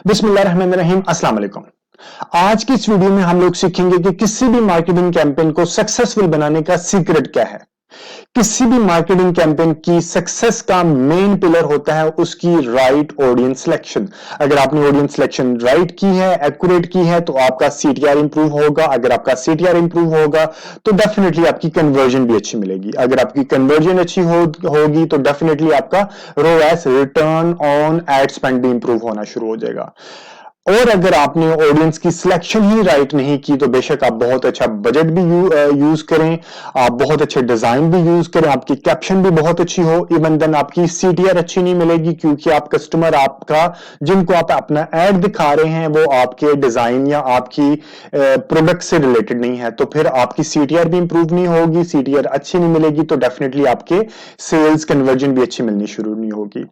बिस्मिल्लाहिर्रहमानिर्रहीम, अस्सलाम वालेकुम। आज की इस वीडियो में हम लोग सीखेंगे कि किसी भी मार्केटिंग कैंपेन को सक्सेसफुल बनाने का सीक्रेट क्या है। किसी भी मार्केटिंग कैंपेन की सक्सेस का मेन पिलर होता है उसकी राइट ऑडियंस सिलेक्शन। अगर आपने ऑडियंस सिलेक्शन राइट की है, एक्यूरेट की है, तो आपका सीटीआर इंप्रूव होगा। अगर आपका सीटीआर इंप्रूव होगा तो डेफिनेटली आपकी कन्वर्जन भी अच्छी मिलेगी। अगर आपकी कन्वर्जन अच्छी होगी तो डेफिनेटली आपका ROAS, return on ad spend भी इंप्रूव होना शुरू हो जाएगा। और अगर आपने ऑडियंस की सिलेक्शन ही राइट नहीं की तो बेशक आप बहुत अच्छा बजट भी यूज करें, आप बहुत अच्छे डिजाइन भी यूज करें, आपकी कैप्शन भी बहुत अच्छी हो, इवन देन आपकी सीटीआर अच्छी नहीं मिलेगी, क्योंकि आप कस्टमर आपका जिनको आप अपना एड दिखा रहे हैं वो आपके डिजाइन या आपकी प्रोडक्ट से रिलेटेड नहीं है, तो फिर आपकी सीटीआर भी इंप्रूव नहीं होगी। सीटीआर अच्छी नहीं मिलेगी तो डेफिनेटली आपके सेल्स कन्वर्जन भी अच्छी मिलनी शुरू नहीं होगी।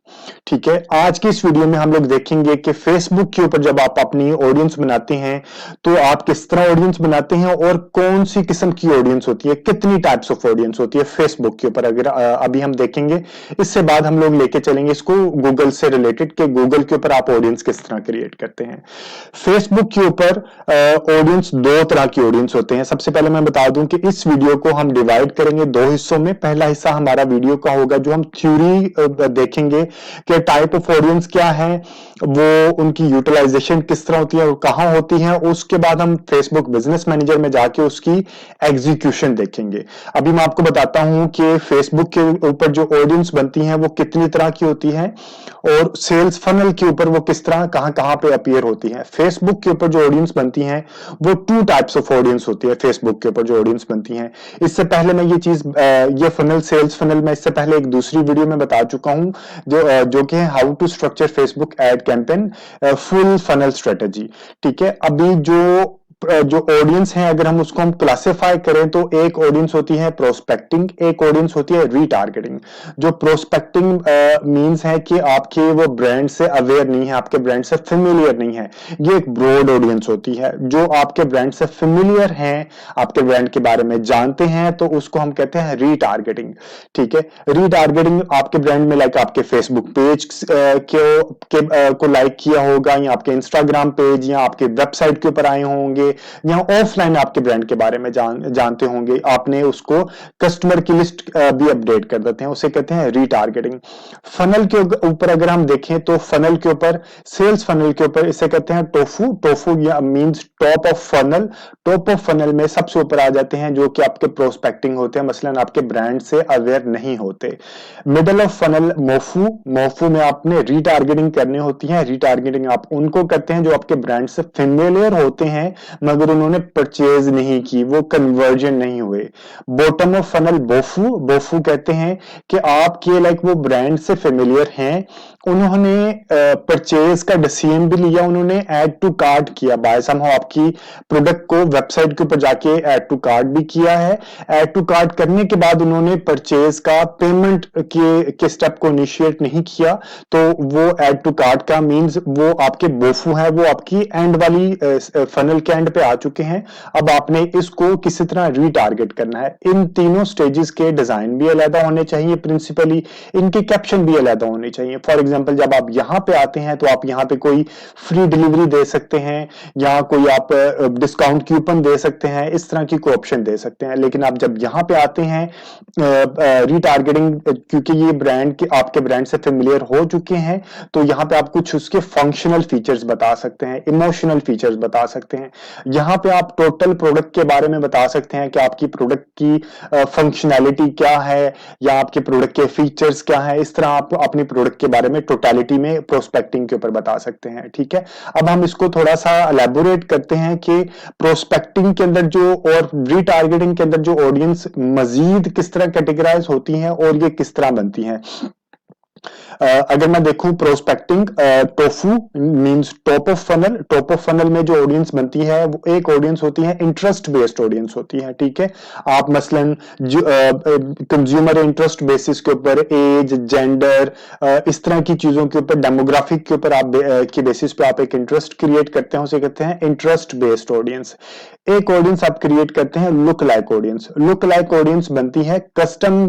ठीक है, आज की इस वीडियो में हम लोग देखेंगे कि फेसबुक के ऊपर जब आप अपनी ऑडियंस बनाते हैं तो आप किस तरह ऑडियंस बनाते हैं और कौन सी किस्म की ऑडियंस होती है, कितनी टाइप्स ऑफ ऑडियंस होती है फेसबुक के ऊपर। अगर अभी हम देखेंगे, इससे बाद हम लोग लेके चलेंगे इसको गूगल से रिलेटेड कि गूगल के ऊपर आप ऑडियंस किस तरह क्रिएट करते हैं। फेसबुक के ऊपर ऑडियंस दो तरह की ऑडियंस होते हैं। सबसे पहले मैं बता दूं कि इस वीडियो को हम डिवाइड करेंगे दो हिस्सों में। पहला हिस्सा हमारा वीडियो का होगा जो हम थ्योरी देखेंगे कि टाइप ऑफ ऑडियंस क्या है, वो उनकी यूटिलाइजेशन किस तरह होती है और कहां होती है। उसके बाद हम फेसबुक बिजनेस मैनेजर में जाके उसकी एग्जीक्यूशन देखेंगे। अभी मैं आपको बताता हूं कि फेसबुक के ऊपर जो ऑडियंस बनती है वो कितनी तरह की होती है और सेल्स फनल के ऊपर वो किस तरह कहां कहां पे अपीयर होती है। फेसबुक के ऊपर जो ऑडियंस बनती है वो टू टाइप्स ऑफ ऑडियंस होती है। फेसबुक के ऊपर जो ऑडियंस बनती है, इससे पहले मैं ये चीज ये फनल, सेल्स फनल, मैं इससे पहले एक दूसरी वीडियो में बता चुका हूं जो कि है how to structure Facebook ad campaign full funnel strategy. ठीक है, अभी जो ऑडियंस है अगर हम उसको क्लासिफाई करें तो एक ऑडियंस होती है प्रोस्पेक्टिंग, एक ऑडियंस होती है रीटारगेटिंग। जो प्रोस्पेक्टिंग मींस है कि आपके वो ब्रांड से अवेयर नहीं है, आपके ब्रांड से फेमिलियर नहीं है, ये एक ब्रॉड ऑडियंस होती है। जो आपके ब्रांड से फेमिलियर है, आपके ब्रांड के बारे में जानते हैं, तो उसको हम कहते हैं रीटारगेटिंग। ठीक है, रीटारगेटिंग आपके ब्रांड में लाइक आपके फेसबुक पेज को लाइक किया होगा या आपके इंस्टाग्राम पेज या आपके वेबसाइट के ऊपर आए होंगे या ऑफलाइन आपके ब्रांड के बारे में जानते होंगे, आपने उसको कस्टमर की लिस्ट भी अपडेट कर देते हैं, उसे कहते हैं रीटारगेटिंग। फनल के ऊपर अगर हम देखें तो फनल के ऊपर, सेल्स फनल के ऊपर इसे कहते हैं टोफू। टोफू या means top of funnel. Top of funnel में सबसे ऊपर आ जाते हैं जो कि आपके प्रोस्पेक्टिंग होते हैं, मसलन आपके ब्रांड से अवेयर नहीं होते। Middle of funnel MOFU. MOFU में आपने रीटारगेटिंग करनी होती है। रीटारगेटिंग आप उनको करते हैं जो आपके ब्रांड से फेमिलियर होते हैं मगर उन्होंने परचेज नहीं की, वो कन्वर्जन नहीं हुए। Bottom of funnel BOFU. BOFU कहते हैं कि आपके लाइक वो ब्रांड से फेमिलियर हैं, उन्होंने परचेज का डिसीजन भी लिया, उन्होंने ऐड टू कार्ट किया, बाय समहाउ आपकी प्रोडक्ट को वेबसाइट के ऊपर जाके ऐड टू कार्ट भी किया है। ऐड टू कार्ट करने के बाद उन्होंने परचेज का पेमेंट के स्टेप को इनिशिएट नहीं किया, तो वो ऐड टू कार्ट का मींस वो आपके बोफू है, वो आपकी एंड वाली फनल के एंड पे आ चुके हैं। अब आपने इसको किसी तरह रीटारगेट करना है। इन तीनों स्टेजेस के डिजाइन भी अलग होने चाहिए, प्रिंसिपली इनके कैप्शन भी अलग होने चाहिए। फॉर एग्जांपल जब आप यहां पे आते हैं तो आप यहां पे कोई फ्री डिलीवरी दे सकते हैं या कोई आप डिस्काउंट कूपन दे सकते हैं, इस तरह की कोई ऑप्शन दे सकते हैं। लेकिन आप जब यहां पे आते हैं रीटारगेटिंग, क्योंकि ये ब्रांड के आपके ब्रांड से फेमिलियर हो चुके हैं, तो यहां पे आप कुछ उसके फंक्शनल फीचर्स बता सकते हैं, इमोशनल फीचर्स बता सकते हैं। यहां पे आप टोटल प्रोडक्ट के बारे में बता सकते हैं कि आपकी प्रोडक्ट की फंक्शनैलिटी क्या है या आपके प्रोडक्ट के फीचर्स क्या है। इस तरह आप अपने प्रोडक्ट के बारे में टोटलिटी में प्रोस्पेक्टिंग के ऊपर बता सकते हैं। ठीक है, अब हम इसको थोड़ा सा एलैबोरेट करते हैं कि प्रोस्पेक्टिंग के अंदर जो और रीटारगेटिंग के अंदर जो ऑडियंस मजीद किस तरह कैटेगराइज होती हैं और ये किस तरह बनती हैं। अगर मैं देखूं prospecting, tofu means top of funnel. Top of funnel में जो ऑडियंस बनती है वो एक ऑडियंस होती है इंटरेस्ट बेस्ड ऑडियंस होती है। ठीक है, आप मसलन कंज्यूमर इंटरेस्ट बेसिस के ऊपर, एज, जेंडर, इस तरह की चीजों के ऊपर, डेमोग्राफिक के ऊपर आप की बेसिस पे आप एक इंटरेस्ट क्रिएट करते हैं, उसे कहते हैं इंटरेस्ट बेस्ड ऑडियंस। एक ऑडियंस आप क्रिएट करते हैं look like audience. Look like audience बनती है कस्टम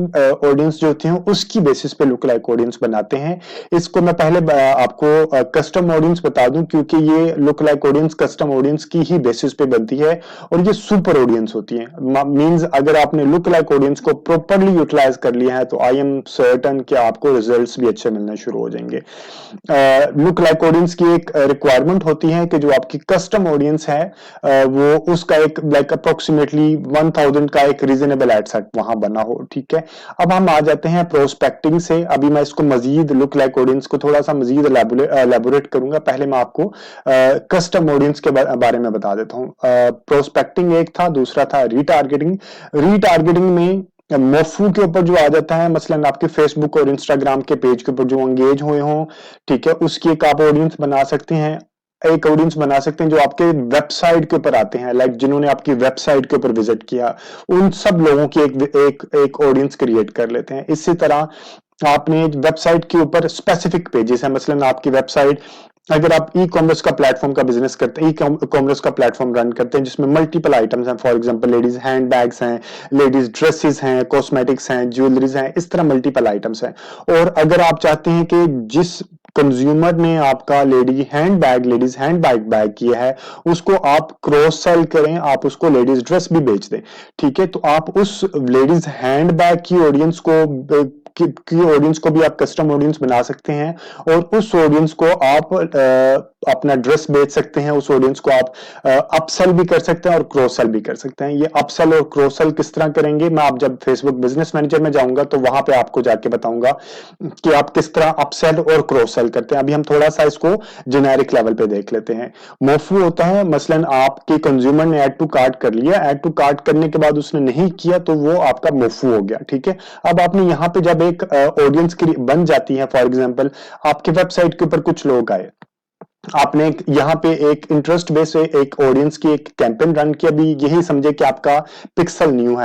ऑडियंस जो होती है उसकी बेसिस पे लुक लाइक ऑडियंस ऑडियंस बनाते हैं। इसको मैं पहले आपको कस्टम ऑडियंस बता दूं, क्योंकि ये look like audience custom audience की ही बेसिस पे बनती है और ये सुपर ऑडियंस होती है। मींस अगर आपने लुक लाइक ऑडियंस को प्रॉपर्ली यूटिलाइज कर लिया है तो आई एम सर्टन कि आपको रिजल्ट्स भी अच्छे मिलने शुरू हो जाएंगे। लुक लाइक ऑडियंस की एक रिक्वायरमेंट होती है कि जो आपकी कस्टम ऑडियंस है वो उसका एक लाइक अप्रोक्सीमेटली 1000 का एक रीजनेबल एड सेट वहां बना हो। ठीक है, अब हम आ जाते हैं प्रोस्पेक्टिंग से। अभी मैं इसको मजीद लुक लाइक ऑडियंस को थोड़ा सा मजीद एलैबोरेट करूंगा। पहले मैं आपको कस्टम ऑडियंस के बारे में बता देता हूं। प्रोस्पेक्टिंग एक था, दूसरा था रीटारगेटिंग। रीटारगेटिंग में मोफू के ऊपर जो आ जाता है, मसलन आपके फेसबुक और इंस्टाग्राम के पेज के ऊपर जो एंगेज हुए हों, ठीक है, उसकी एक आप ऑडियंस बना सकते हैं। एक ऑडियंस बना सकते हैं जो आपके वेबसाइट के ऊपर आते हैं, लाइक जिन्होंने आपकी वेबसाइट के ऊपर विजिट किया, उन सब लोगों की एक ऑडियंस क्रिएट कर लेते हैं। इसी तरह आपने वेबसाइट के ऊपर स्पेसिफिक पेजेस है, मसलन आपकी वेबसाइट, अगर आप ई कॉमर्स का प्लेटफॉर्म का बिजनेस करते हैं, ई कॉमर्स का प्लेटफॉर्म रन करते हैं जिसमें मल्टीपल आइटम्स हैं, for example ladies hand bags हैं, लेडीज ड्रेसेस हैं, कॉस्मेटिक्स हैं, ज्वेलरीज हैं, इस तरह मल्टीपल आइटम्स हैं। और अगर आप चाहते हैं कि जिस कंज्यूमर ने आपका लेडीज हैंड बैग किया है उसको आप क्रॉस सेल करें, आप उसको लेडीज ड्रेस भी बेच दें, ठीक है, तो आप उस लेडीज हैंड बैग की ऑडियंस को भी आप कस्टम ऑडियंस बना सकते हैं और उस ऑडियंस को आप अपना ड्रेस बेच सकते हैं। उस ऑडियंस को आप अपसेल भी कर सकते हैं और क्रॉस सेल भी कर सकते हैं। ये अपसेल और क्रॉस सेल किस तरह करेंगे, मैं आप जब फेसबुक बिजनेस मैनेजर में जाऊंगा तो वहां पे आपको जाके बताऊंगा कि आप किस तरह अपसेल और क्रॉस सेल करते हैं। अभी हम थोड़ा सा इसको जेनेरिक लेवल पे देख लेते हैं। मोफू होता है, मसलन आपके कंज्यूमर ने ऐड टू कार्ट कर लिया, ऐड टू कार्ट करने के बाद उसने नहीं किया तो वो आपका मोफू हो गया। ठीक है, अब आपने यहां पे जब एक ऑडियंस बन जाती है, फॉर एग्जांपल आपके वेबसाइट के ऊपर कुछ लोग आए, आपने यहां पे एक इंटरेस्ट बेस एक ऑडियंस की एक कैंपेन रन किया। अभी यही समझे कि आपका पिक्सल न्यू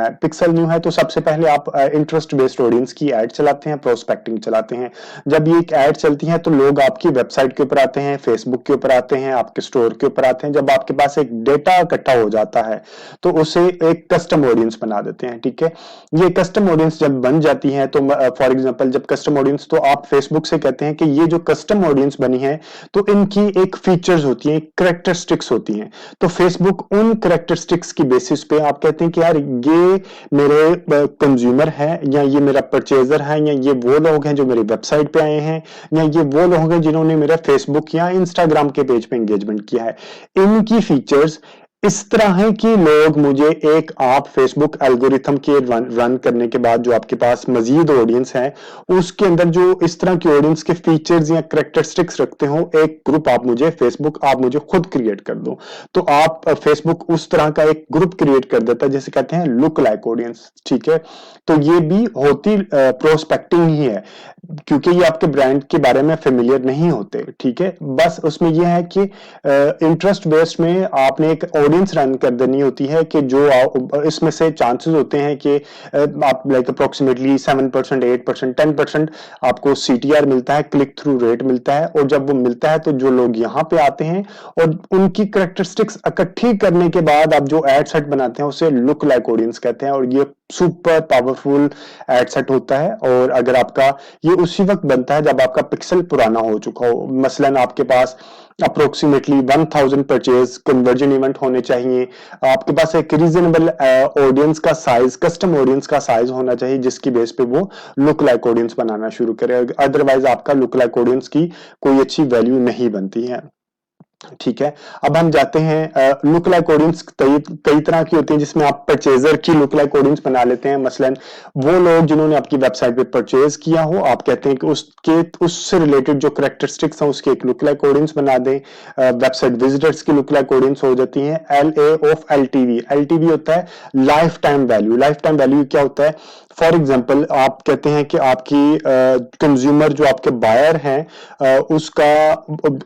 है तो सबसे पहले आप इंटरेस्ट बेस्ड ऑडियंस की ऐड चलाते हैं, प्रोस्पेक्टिंग चलाते हैं। जब ये एक ऐड चलती है तो लोग आपकी वेबसाइट के ऊपर आते हैं, फेसबुक के ऊपर आते हैं, आपके स्टोर के ऊपर आते हैं। जब आपके पास एक डेटा इकट्ठा हो जाता है तो उसे एक कस्टम ऑडियंस बना देते हैं। ठीक है, ये कस्टम ऑडियंस जब बन जाती है तो फॉर एग्जाम्पल जब कस्टम ऑडियंस, तो आप फेसबुक से कहते हैं कि ये जो कस्टम ऑडियंस बनी है तो इनकी एक फीचर्स होती हैं, कैरेक्टरिस्टिक्स होती हैं। तो फेसबुक उन कैरेक्टरिस्टिक्स की बेसिस पे आप कहते हैं कि यार ये मेरे कंज्यूमर है, या ये मेरा परचेजर है, या ये वो लोग हैं जो मेरी वेबसाइट पे आए हैं, या ये वो लोग हैं जिन्होंने मेरा फेसबुक या इंस्टाग्राम के पेज पे एंगेजमेंट किया है। इनकी फीचर्स इस तरह है कि लोग मुझे एक आप फेसबुक एल्गोरिथम के रन करने के बाद जो आपके पास मजीद ऑडियंस है उसके अंदर जो इस तरह की ऑडियंस के फीचर्स या कैरेक्टरिस्टिक्स रखते हो, एक ग्रुप आप मुझे खुद क्रिएट कर दो। तो आप फेसबुक उस तरह का एक ग्रुप क्रिएट कर देता है जिसे कहते हैं लुक लाइक ऑडियंस। ठीक है, तो ये भी होती प्रोस्पेक्टिंग ही है, क्योंकि ये आपके ब्रांड के बारे में फेमिलियर नहीं होते। ठीक है, बस उसमें यह है कि इंटरेस्ट बेस्ड में आपने एक ऑडियंस रन कर देनी होती है कि जो इसमें से चांसेस होते हैं कि आप लाइक अप्रोक्सीमेटली 7%, 8%, 10% आपको CTR मिलता है, क्लिक थ्रू रेट मिलता है। और जब वो मिलता है तो जो लोग यहाँ पे आते हैं और उनकी कैरेक्टरिस्टिक्स इकट्ठी करने के बाद आप जो एड सेट बनाते हैं उसे लुक लाइक ऑडियंस कहते हैं। और ये सुपर पावरफुल एड सेट होता है। और अगर आपका ये उसी वक्त बनता है जब आपका पिक्सल पुराना हो चुका हो, मसलन आपके पास अप्रोक्सीमेटली 1000 परचेज कन्वर्जन इवेंट होने चाहिए, आपके पास एक रीजनेबल ऑडियंस का साइज, कस्टम ऑडियंस का साइज होना चाहिए जिसकी बेस पे वो लुक लाइक ऑडियंस बनाना शुरू करे। अदरवाइज आपका लुक लाइक ऑडियंस की कोई अच्छी वैल्यू नहीं बनती है। ठीक है, अब हम जाते हैं लुक लाइक ऑडियंस कई तरह की होती है जिसमें आप परचेजर की लुक लाइक ऑडियंस बना लेते हैं। मसलन वो लोग जिन्होंने आपकी वेबसाइट पे परचेज किया हो, आप कहते हैं कि उससे रिलेटेड जो कैरेक्टरिस्टिक्स हैं उसकी एक लुक लाइक ऑडियंस बना दें। वेबसाइट विजिटर्स की लुक लाइक ऑडियंस हो जाती है। LTV होता है life time value. Life time value क्या होता है, फॉर एग्जाम्पल आप कहते हैं कि आपकी कंज्यूमर जो आपके बायर हैं उसका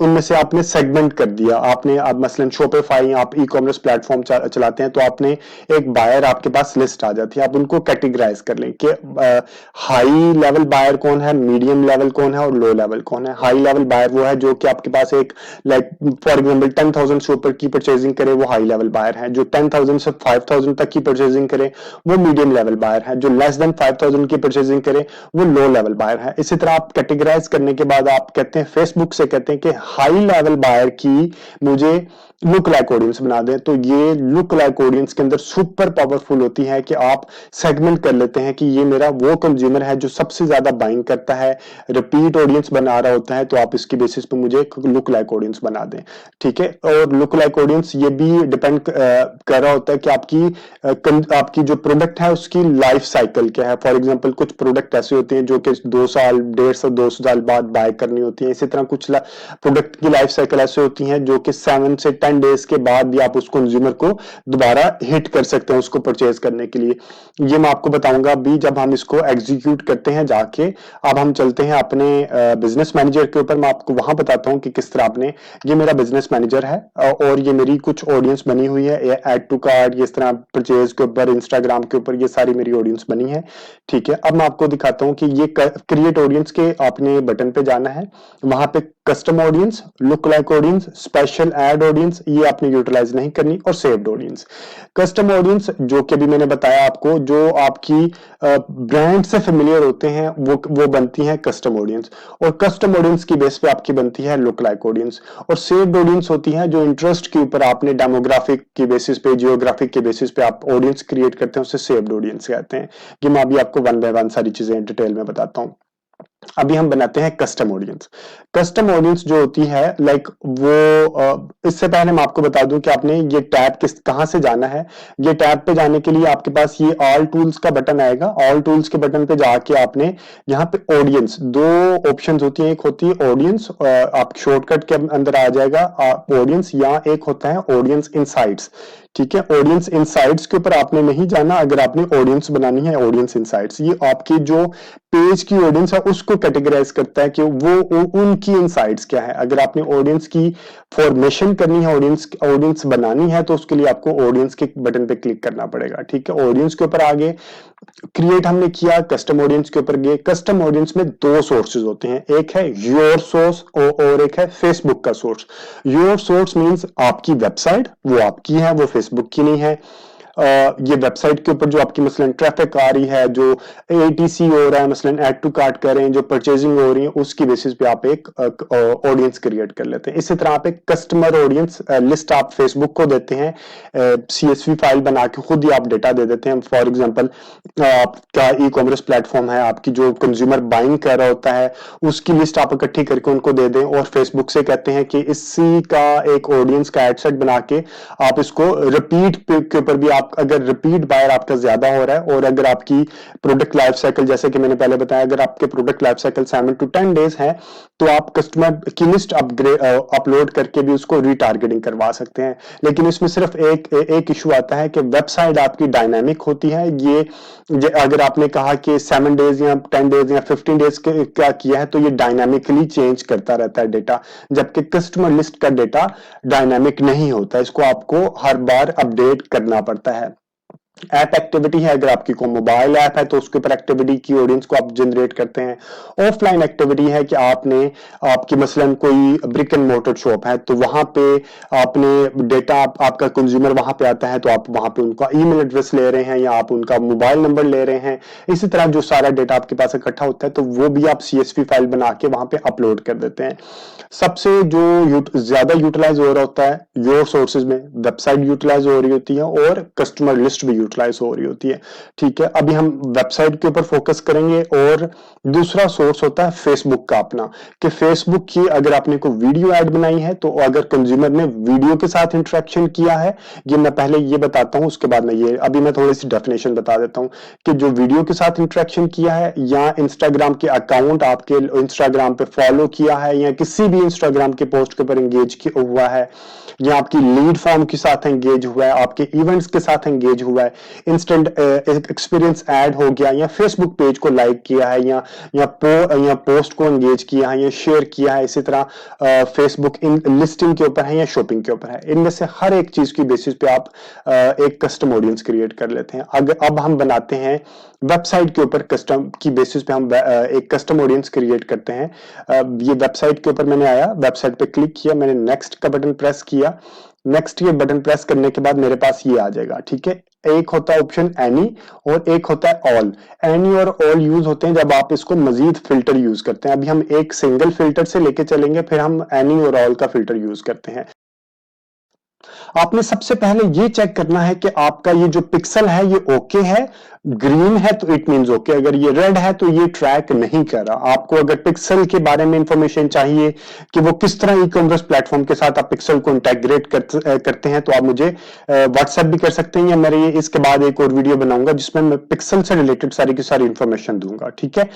उनमें से आपने सेगमेंट कर दिया। आपने अब मसलन शॉपिफाई, आप ई कॉमर्स प्लेटफॉर्म चलाते हैं तो आपने एक बायर आपके पास लिस्ट आ जाती है। आप उनको कैटेगराइज कर लें कि हाई लेवल बायर कौन है, मीडियम लेवल कौन है और लो लेवल कौन है। हाई लेवल बायर वो है जो कि आपके पास एक लाइक फॉर एग्जाम्पल 10,000 से ऊपर की परचेजिंग करे, वो हाई लेवल बायर है। जो 10,000 से 5,000 तक की परचेजिंग करे वो मीडियम लेवल बायर है। जो लेस देन 5000 की परचेजिंग करें, वो लो लेवल बायर है। इसी तरह आप कैटेगराइज करने के बाद आप कहते हैं फेसबुक से कहते हैं कि हाई लेवल बायर की मुझे लुक लाइक ऑडियंस बना दें, तो ये लुक लाइक ऑडियंस के अंदर सुपर पावरफुल होती है कि आप सेगमेंट कर लेते हैं कि ये मेरा वो कंज्यूमर है जो सबसे ज्यादा बाइंग करता है, रिपीट ऑडियंस बना रहा होता है, तो आप इसकी बेसिस पे मुझे लुक लाइक ऑडियंस बना दें। ठीक है, और लुक लाइक ऑडियंस ये भी डिपेंड कर रहा होता है कि आपकी जो प्रोडक्ट है उसकी लाइफ साइकिल क्या है। फॉर एग्जांपल कुछ प्रोडक्ट ऐसे होते हैं जो कि 2 साल 1.5 2 साल बाद बाय करनी होती है। इसी तरह कुछ प्रोडक्ट की लाइफ साइकिल ऐसे होती है जो कि 7 से 10 डेज के बाद भी आप उस कंज्यूमर को दोबारा हिट कर सकते हैं उसको परचेज करने के लिए। ये मैं आपको बताऊंगा अभी जब हम इसको एग्जीक्यूट करते हैं जाके। अब हम चलते हैं अपने बिजनेस मैनेजर के ऊपर, मैं आपको वहां बताता हूं कि किस तरह आपने, ये मेरा बिजनेस मैनेजर है और ये मेरी कुछ ऑडियंस बनी हुई है, ऐड टू कार्ट, इस तरह परचेज के ऊपर, इंस्टाग्राम के ऊपर, ये सारी मेरी ऑडियंस बनी है। ठीक है, अब मैं आपको दिखाता हूं कि ये क्रिएट ऑडियंस के आपने बटन पे जाना है, वहां पे custom audience, look like audience, special ad audience, ये आपने यूटिलाइज नहीं करनी, और सेव्ड ऑडियंस। कस्टम ऑडियंस जो कि अभी मैंने बताया आपको, जो आपकी ब्रांड से फेमिलियर होते हैं वो बनती है कस्टम ऑडियंस, और कस्टम ऑडियंस की बेस पे आपकी बनती है लुक लाइक ऑडियंस। और सेव्ड ऑडियंस होती है जो इंटरेस्ट के ऊपर आपने डेमोग्राफिक की बेसिस पे, जियोग्राफिक के बेसिस पे आप ऑडियंस क्रिएट करते हैं, उसे सेव्ड ऑडियंस कहते हैं। कि मैं अभी आपको वन बाय वन सारी चीजें डिटेल में बताता हूं। अभी हम बनाते हैं कस्टम ऑडियंस। कस्टम ऑडियंस जो होती है लाइक वो इससे पहले मैं आपको बता दूं कि आपने ये टैब कहां से जाना है। ये टैब पे जाने के लिए आपके पास ये ऑल टूल्स का बटन आएगा। ऑल टूल्स के बटन पे जाके आपने यहाँ पे ऑडियंस, दो ऑप्शंस होती है, एक होती है ऑडियंस, आप शॉर्टकट के अंदर आ जाएगा ऑडियंस, या एक होता है ऑडियंस इनसाइट्स। ठीक है, ऑडियंस इनसाइट्स के ऊपर आपने नहीं जाना अगर आपने ऑडियंस बनानी है। ऑडियंस इनसाइट्स ये आपकी जो पेज की ऑडियंस है उसको कैटेगराइज करता है कि वो उनकी इनसाइट्स क्या है। अगर आपने ऑडियंस की फॉर्मेशन करनी है, ऑडियंस बनानी है, तो उसके लिए आपको ऑडियंस के बटन पे क्लिक करना पड़ेगा। ठीक है, ऑडियंस के ऊपर आगे क्रिएट हमने किया, कस्टम ऑडियंस के ऊपर गए। कस्टम ऑडियंस में दो सोर्सेज होते हैं, एक है योर सोर्स और एक है फेसबुक का सोर्स। योर सोर्स मींस आपकी वेबसाइट, वो आपकी है, वो फेसबुक की नहीं है। ये वेबसाइट के ऊपर जो आपकी मसलन ट्रैफिक आ रही है, जो एटीसी हो रहा है, मसलन ऐड टू कार्ट कर रहे हैं, जो परचेजिंग हो रही है, उसकी बेसिस पे आप एक ऑडियंस क्रिएट कर लेते हैं। इसी तरह आप एक कस्टमर ऑडियंस लिस्ट आप फेसबुक को देते हैं, CSV फाइल बना के खुद ही आप डेटा दे देते हैं। फॉर एग्जांपल आपका ई कॉमर्स प्लेटफॉर्म है, आपकी जो कंज्यूमर बाइंग कर रहा होता है उसकी लिस्ट आप इकट्ठी करके उनको दे दें, और फेसबुक से कहते हैं कि इसी का एक ऑडियंस का एड सेट बना के आप इसको रिपीट के ऊपर भी, आप अगर रिपीट बायर आपका ज्यादा हो रहा है, और अगर आपकी प्रोडक्ट लाइफ साइकिल, जैसे कि मैंने पहले बताया, अगर आपके product life cycle 7 to 10 days है, तो आप कस्टमर की लिस्ट अपलोड करके भी उसको रीटारगेटिंग करवा सकते हैं। लेकिन इसमें सिर्फ एक इशू आता है कि वेबसाइट आपकी डायनामिक होती है। ये अगर आपने कहा कि 7 डेज या 10 डेज या 15 डेज क्या किया है, तो ये डायनामिकली चेंज करता रहता है डेटा, जबकि कस्टमर लिस्ट का डेटा डायनामिक नहीं होता, इसको आपको हर बार अपडेट करना पड़ता है। ऐप एक्टिविटी है, अगर आपकी कोई मोबाइल ऐप है तो उसके ऊपर एक्टिविटी की ऑडियंस को आप जनरेट करते हैं। ऑफलाइन एक्टिविटी है कि आपकी मसलन कोई ब्रिक एंड मोटर शॉप है, तो वहां पे आपने डेटा, आपका कंज्यूमर वहां पे आता है, तो आप वहां पे उनका ईमेल एड्रेस ले रहे हैं या आप उनका मोबाइल नंबर ले रहे हैं। इसी तरह जो सारा डेटा आपके पास इकट्ठा होता है, तो वो भी आप CSV फाइल बना के वहां पे अपलोड कर देते हैं। सबसे जो ज्यादा यूटिलाइज हो रहा होता है योर सोर्सेज में, वेबसाइट यूटिलाइज हो रही होती है और कस्टमर लिस्ट भी यूटिलाइज हो रही होती है। ठीक है, अभी हम वेबसाइट के ऊपर फोकस करेंगे। और दूसरा सोर्स होता है फेसबुक का अपना, कि फेसबुक की अगर आपने कोई वीडियो ऐड बनाई है, तो अगर कंज्यूमर ने वीडियो के साथ इंटरेक्शन किया है, ये मैं पहले ये बताता हूं, उसके बाद में ये अभी मैं थोड़ी सी डेफिनेशन बता देता हूं कि जो वीडियो के साथ इंटरेक्शन किया है, या इंस्टाग्राम के अकाउंट आपके इंस्टाग्राम पे फॉलो किया है, या किसी भी इंस्टाग्राम के पोस्ट के ऊपर एंगेज हुआ है, या आपकी लीड फॉर्म के साथ एंगेज हुआ है, आपके इवेंट्स के साथ एंगेज हुआ है, इंस्टेंट एक्सपीरियंस ऐड हो गया, या फेसबुक पेज को लाइक किया है, या पोस्ट को एंगेज किया है, या शेयर किया है। इसी तरह फेसबुक इन लिस्टिंग के ऊपर है या शॉपिंग के ऊपर है। इनमें से हर एक चीज की बेसिस पे आप एक कस्टम ऑडियंस क्रिएट कर लेते हैं। अब हम बनाते हैं वेबसाइट के ऊपर, कस्टम की बेसिस पे हम एक कस्टम ऑडियंस क्रिएट करते हैं। ये वेबसाइट के ऊपर मैंने आया, वेबसाइट पे क्लिक किया, मैंने नेक्स्ट का बटन प्रेस किया। नेक्स्ट ये बटन प्रेस करने के बाद मेरे पास ये आ जाएगा, ठीक है। एक होता है ऑप्शन एनी और एक होता है ऑल। एनी और ऑल यूज होते हैं जब आप इसको मजीद फिल्टर यूज करते हैं। अभी हम एक सिंगल फिल्टर से लेके चलेंगे, फिर हम एनी और ऑल का फिल्टर यूज करते हैं। आपने सबसे पहले ये चेक करना है कि आपका ये जो पिक्सल है ये ओके है, ग्रीन है तो इट मींस ओके, अगर ये रेड है तो ये ट्रैक नहीं कर रहा। आपको अगर पिक्सल के बारे में इंफॉर्मेशन चाहिए कि वो किस तरह ई कॉमर्स प्लेटफॉर्म के साथ आप पिक्सल को इंटेग्रेट करते हैं, तो आप मुझे व्हाट्सएप भी कर सकते हैं, या मेरे ये इसके बाद एक और वीडियो बनाऊंगा जिसमें मैं पिक्सल से रिलेटेड सारी की सारी इंफॉर्मेशन दूंगा, ठीक है।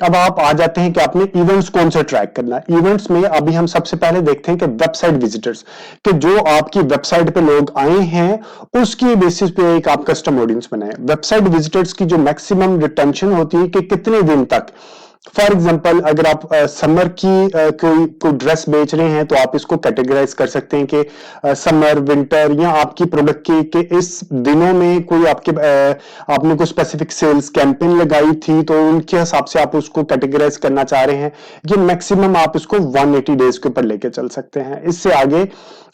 अब आप आ जाते हैं कि आपने इवेंट्स कौन से ट्रैक करना है। इवेंट्स में अभी हम सबसे पहले देखते हैं कि वेबसाइट विजिटर्स, कि जो आपकी वेबसाइट पे लोग आए हैं उसकी बेसिस पे एक आप कस्टम ऑडियंस बनाए। वेबसाइट विजिटर्स की जो मैक्सिमम रिटेंशन होती है कि कितने दिन तक, फॉर एग्जाम्पल अगर आप समर की कोई ड्रेस बेच रहे हैं तो आप इसको कैटेगराइज कर सकते हैं कि समर, विंटर, या आपकी प्रोडक्ट के इस दिनों में कोई आपने कोई स्पेसिफिक सेल्स कैंपेन लगाई थी तो उनके हिसाब से आप उसको कैटेगराइज करना चाह रहे हैं। ये मैक्सिमम आप इसको 180 डेज के ऊपर लेके चल सकते हैं। इससे आगे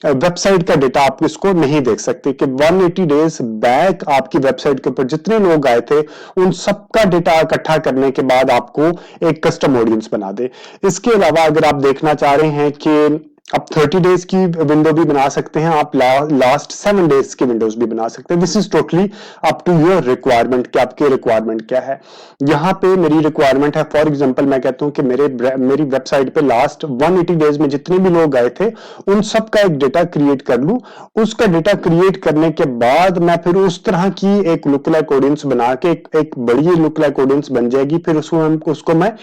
वेबसाइट का डेटा आप इसको नहीं देख सकते कि 180 डेज बैक आपकी वेबसाइट के ऊपर जितने लोग आए थे उन सबका डेटा इकट्ठा करने के बाद आपको एक कस्टम ऑडियंस बना दे। इसके अलावा अगर आप देखना चाह रहे हैं कि आप 30 डेज की विंडो भी बना सकते हैं, आप लास्ट 7 डेज की विंडोज भी बना सकते हैं। This is totally up to your requirement कि आपकी रिक्वायरमेंट क्या है। यहाँ पे मेरी रिक्वायरमेंट है, फॉर एग्जांपल मैं कहता हूं कि मेरी वेबसाइट पे लास्ट 180 डेज में जितने भी लोग आए थे उन सब का एक डेटा क्रिएट कर लूं। उसका डेटा क्रिएट करने के बाद मैं फिर उस तरह की एक लुक लाइक ऑडियंस बना के एक बड़ी लुक लाइक ऑडियंस बन जाएगी, फिर उसको मैं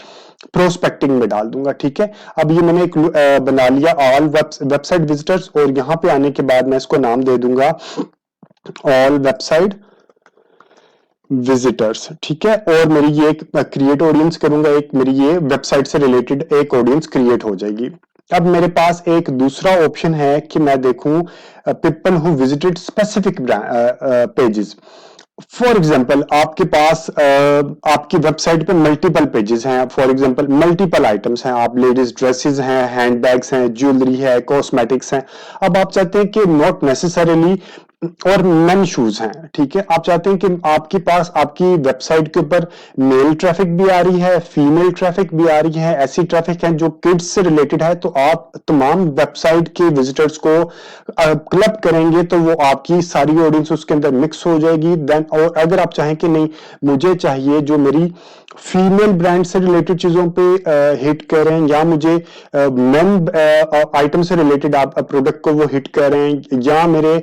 प्रोस्पेक्टिंग में डाल दूंगा, ठीक है। अब ये मैंने एक बना लिया ऑल वेबसाइट विजिटर्स, और यहां पे आने के बाद मैं इसको नाम दे दूंगा ऑल वेबसाइट विजिटर्स, ठीक है। और मेरी ये एक क्रिएट ऑडियंस करूंगा, एक मेरी ये वेबसाइट से रिलेटेड एक ऑडियंस क्रिएट हो जाएगी। अब मेरे पास एक दूसरा ऑप्शन है कि मैं देखूं people who visited specific pages. For example आपके पास आपकी वेबसाइट पे मल्टीपल पेजेस हैं, फॉर एग्जाम्पल मल्टीपल आइटम्स हैं, आप लेडीज ड्रेसेस हैं, हैंडबैग्स हैं, ज्वेलरी है, कॉस्मेटिक्स हैं। अब आप चाहते हैं कि नॉट नेसेसरीली और मेन शूज हैं, ठीक है। आप चाहते हैं कि आपके पास आपकी वेबसाइट के ऊपर मेल ट्रैफिक भी आ रही है, फीमेल ट्रैफिक भी आ रही है, ऐसी ट्रैफिक है जो किड्स से रिलेटेड है, तो आप तमाम वेबसाइट के विजिटर्स को क्लब करेंगे तो वो आपकी सारी ऑडियंस उसके अंदर मिक्स हो जाएगी। देन और अगर आप चाहें कि नहीं मुझे चाहिए जो मेरी फीमेल ब्रांड से रिलेटेड चीजों पे हिट करें, या मुझे मेन आइटम से रिलेटेड आप प्रोडक्ट को वो हिट करें, या मेरे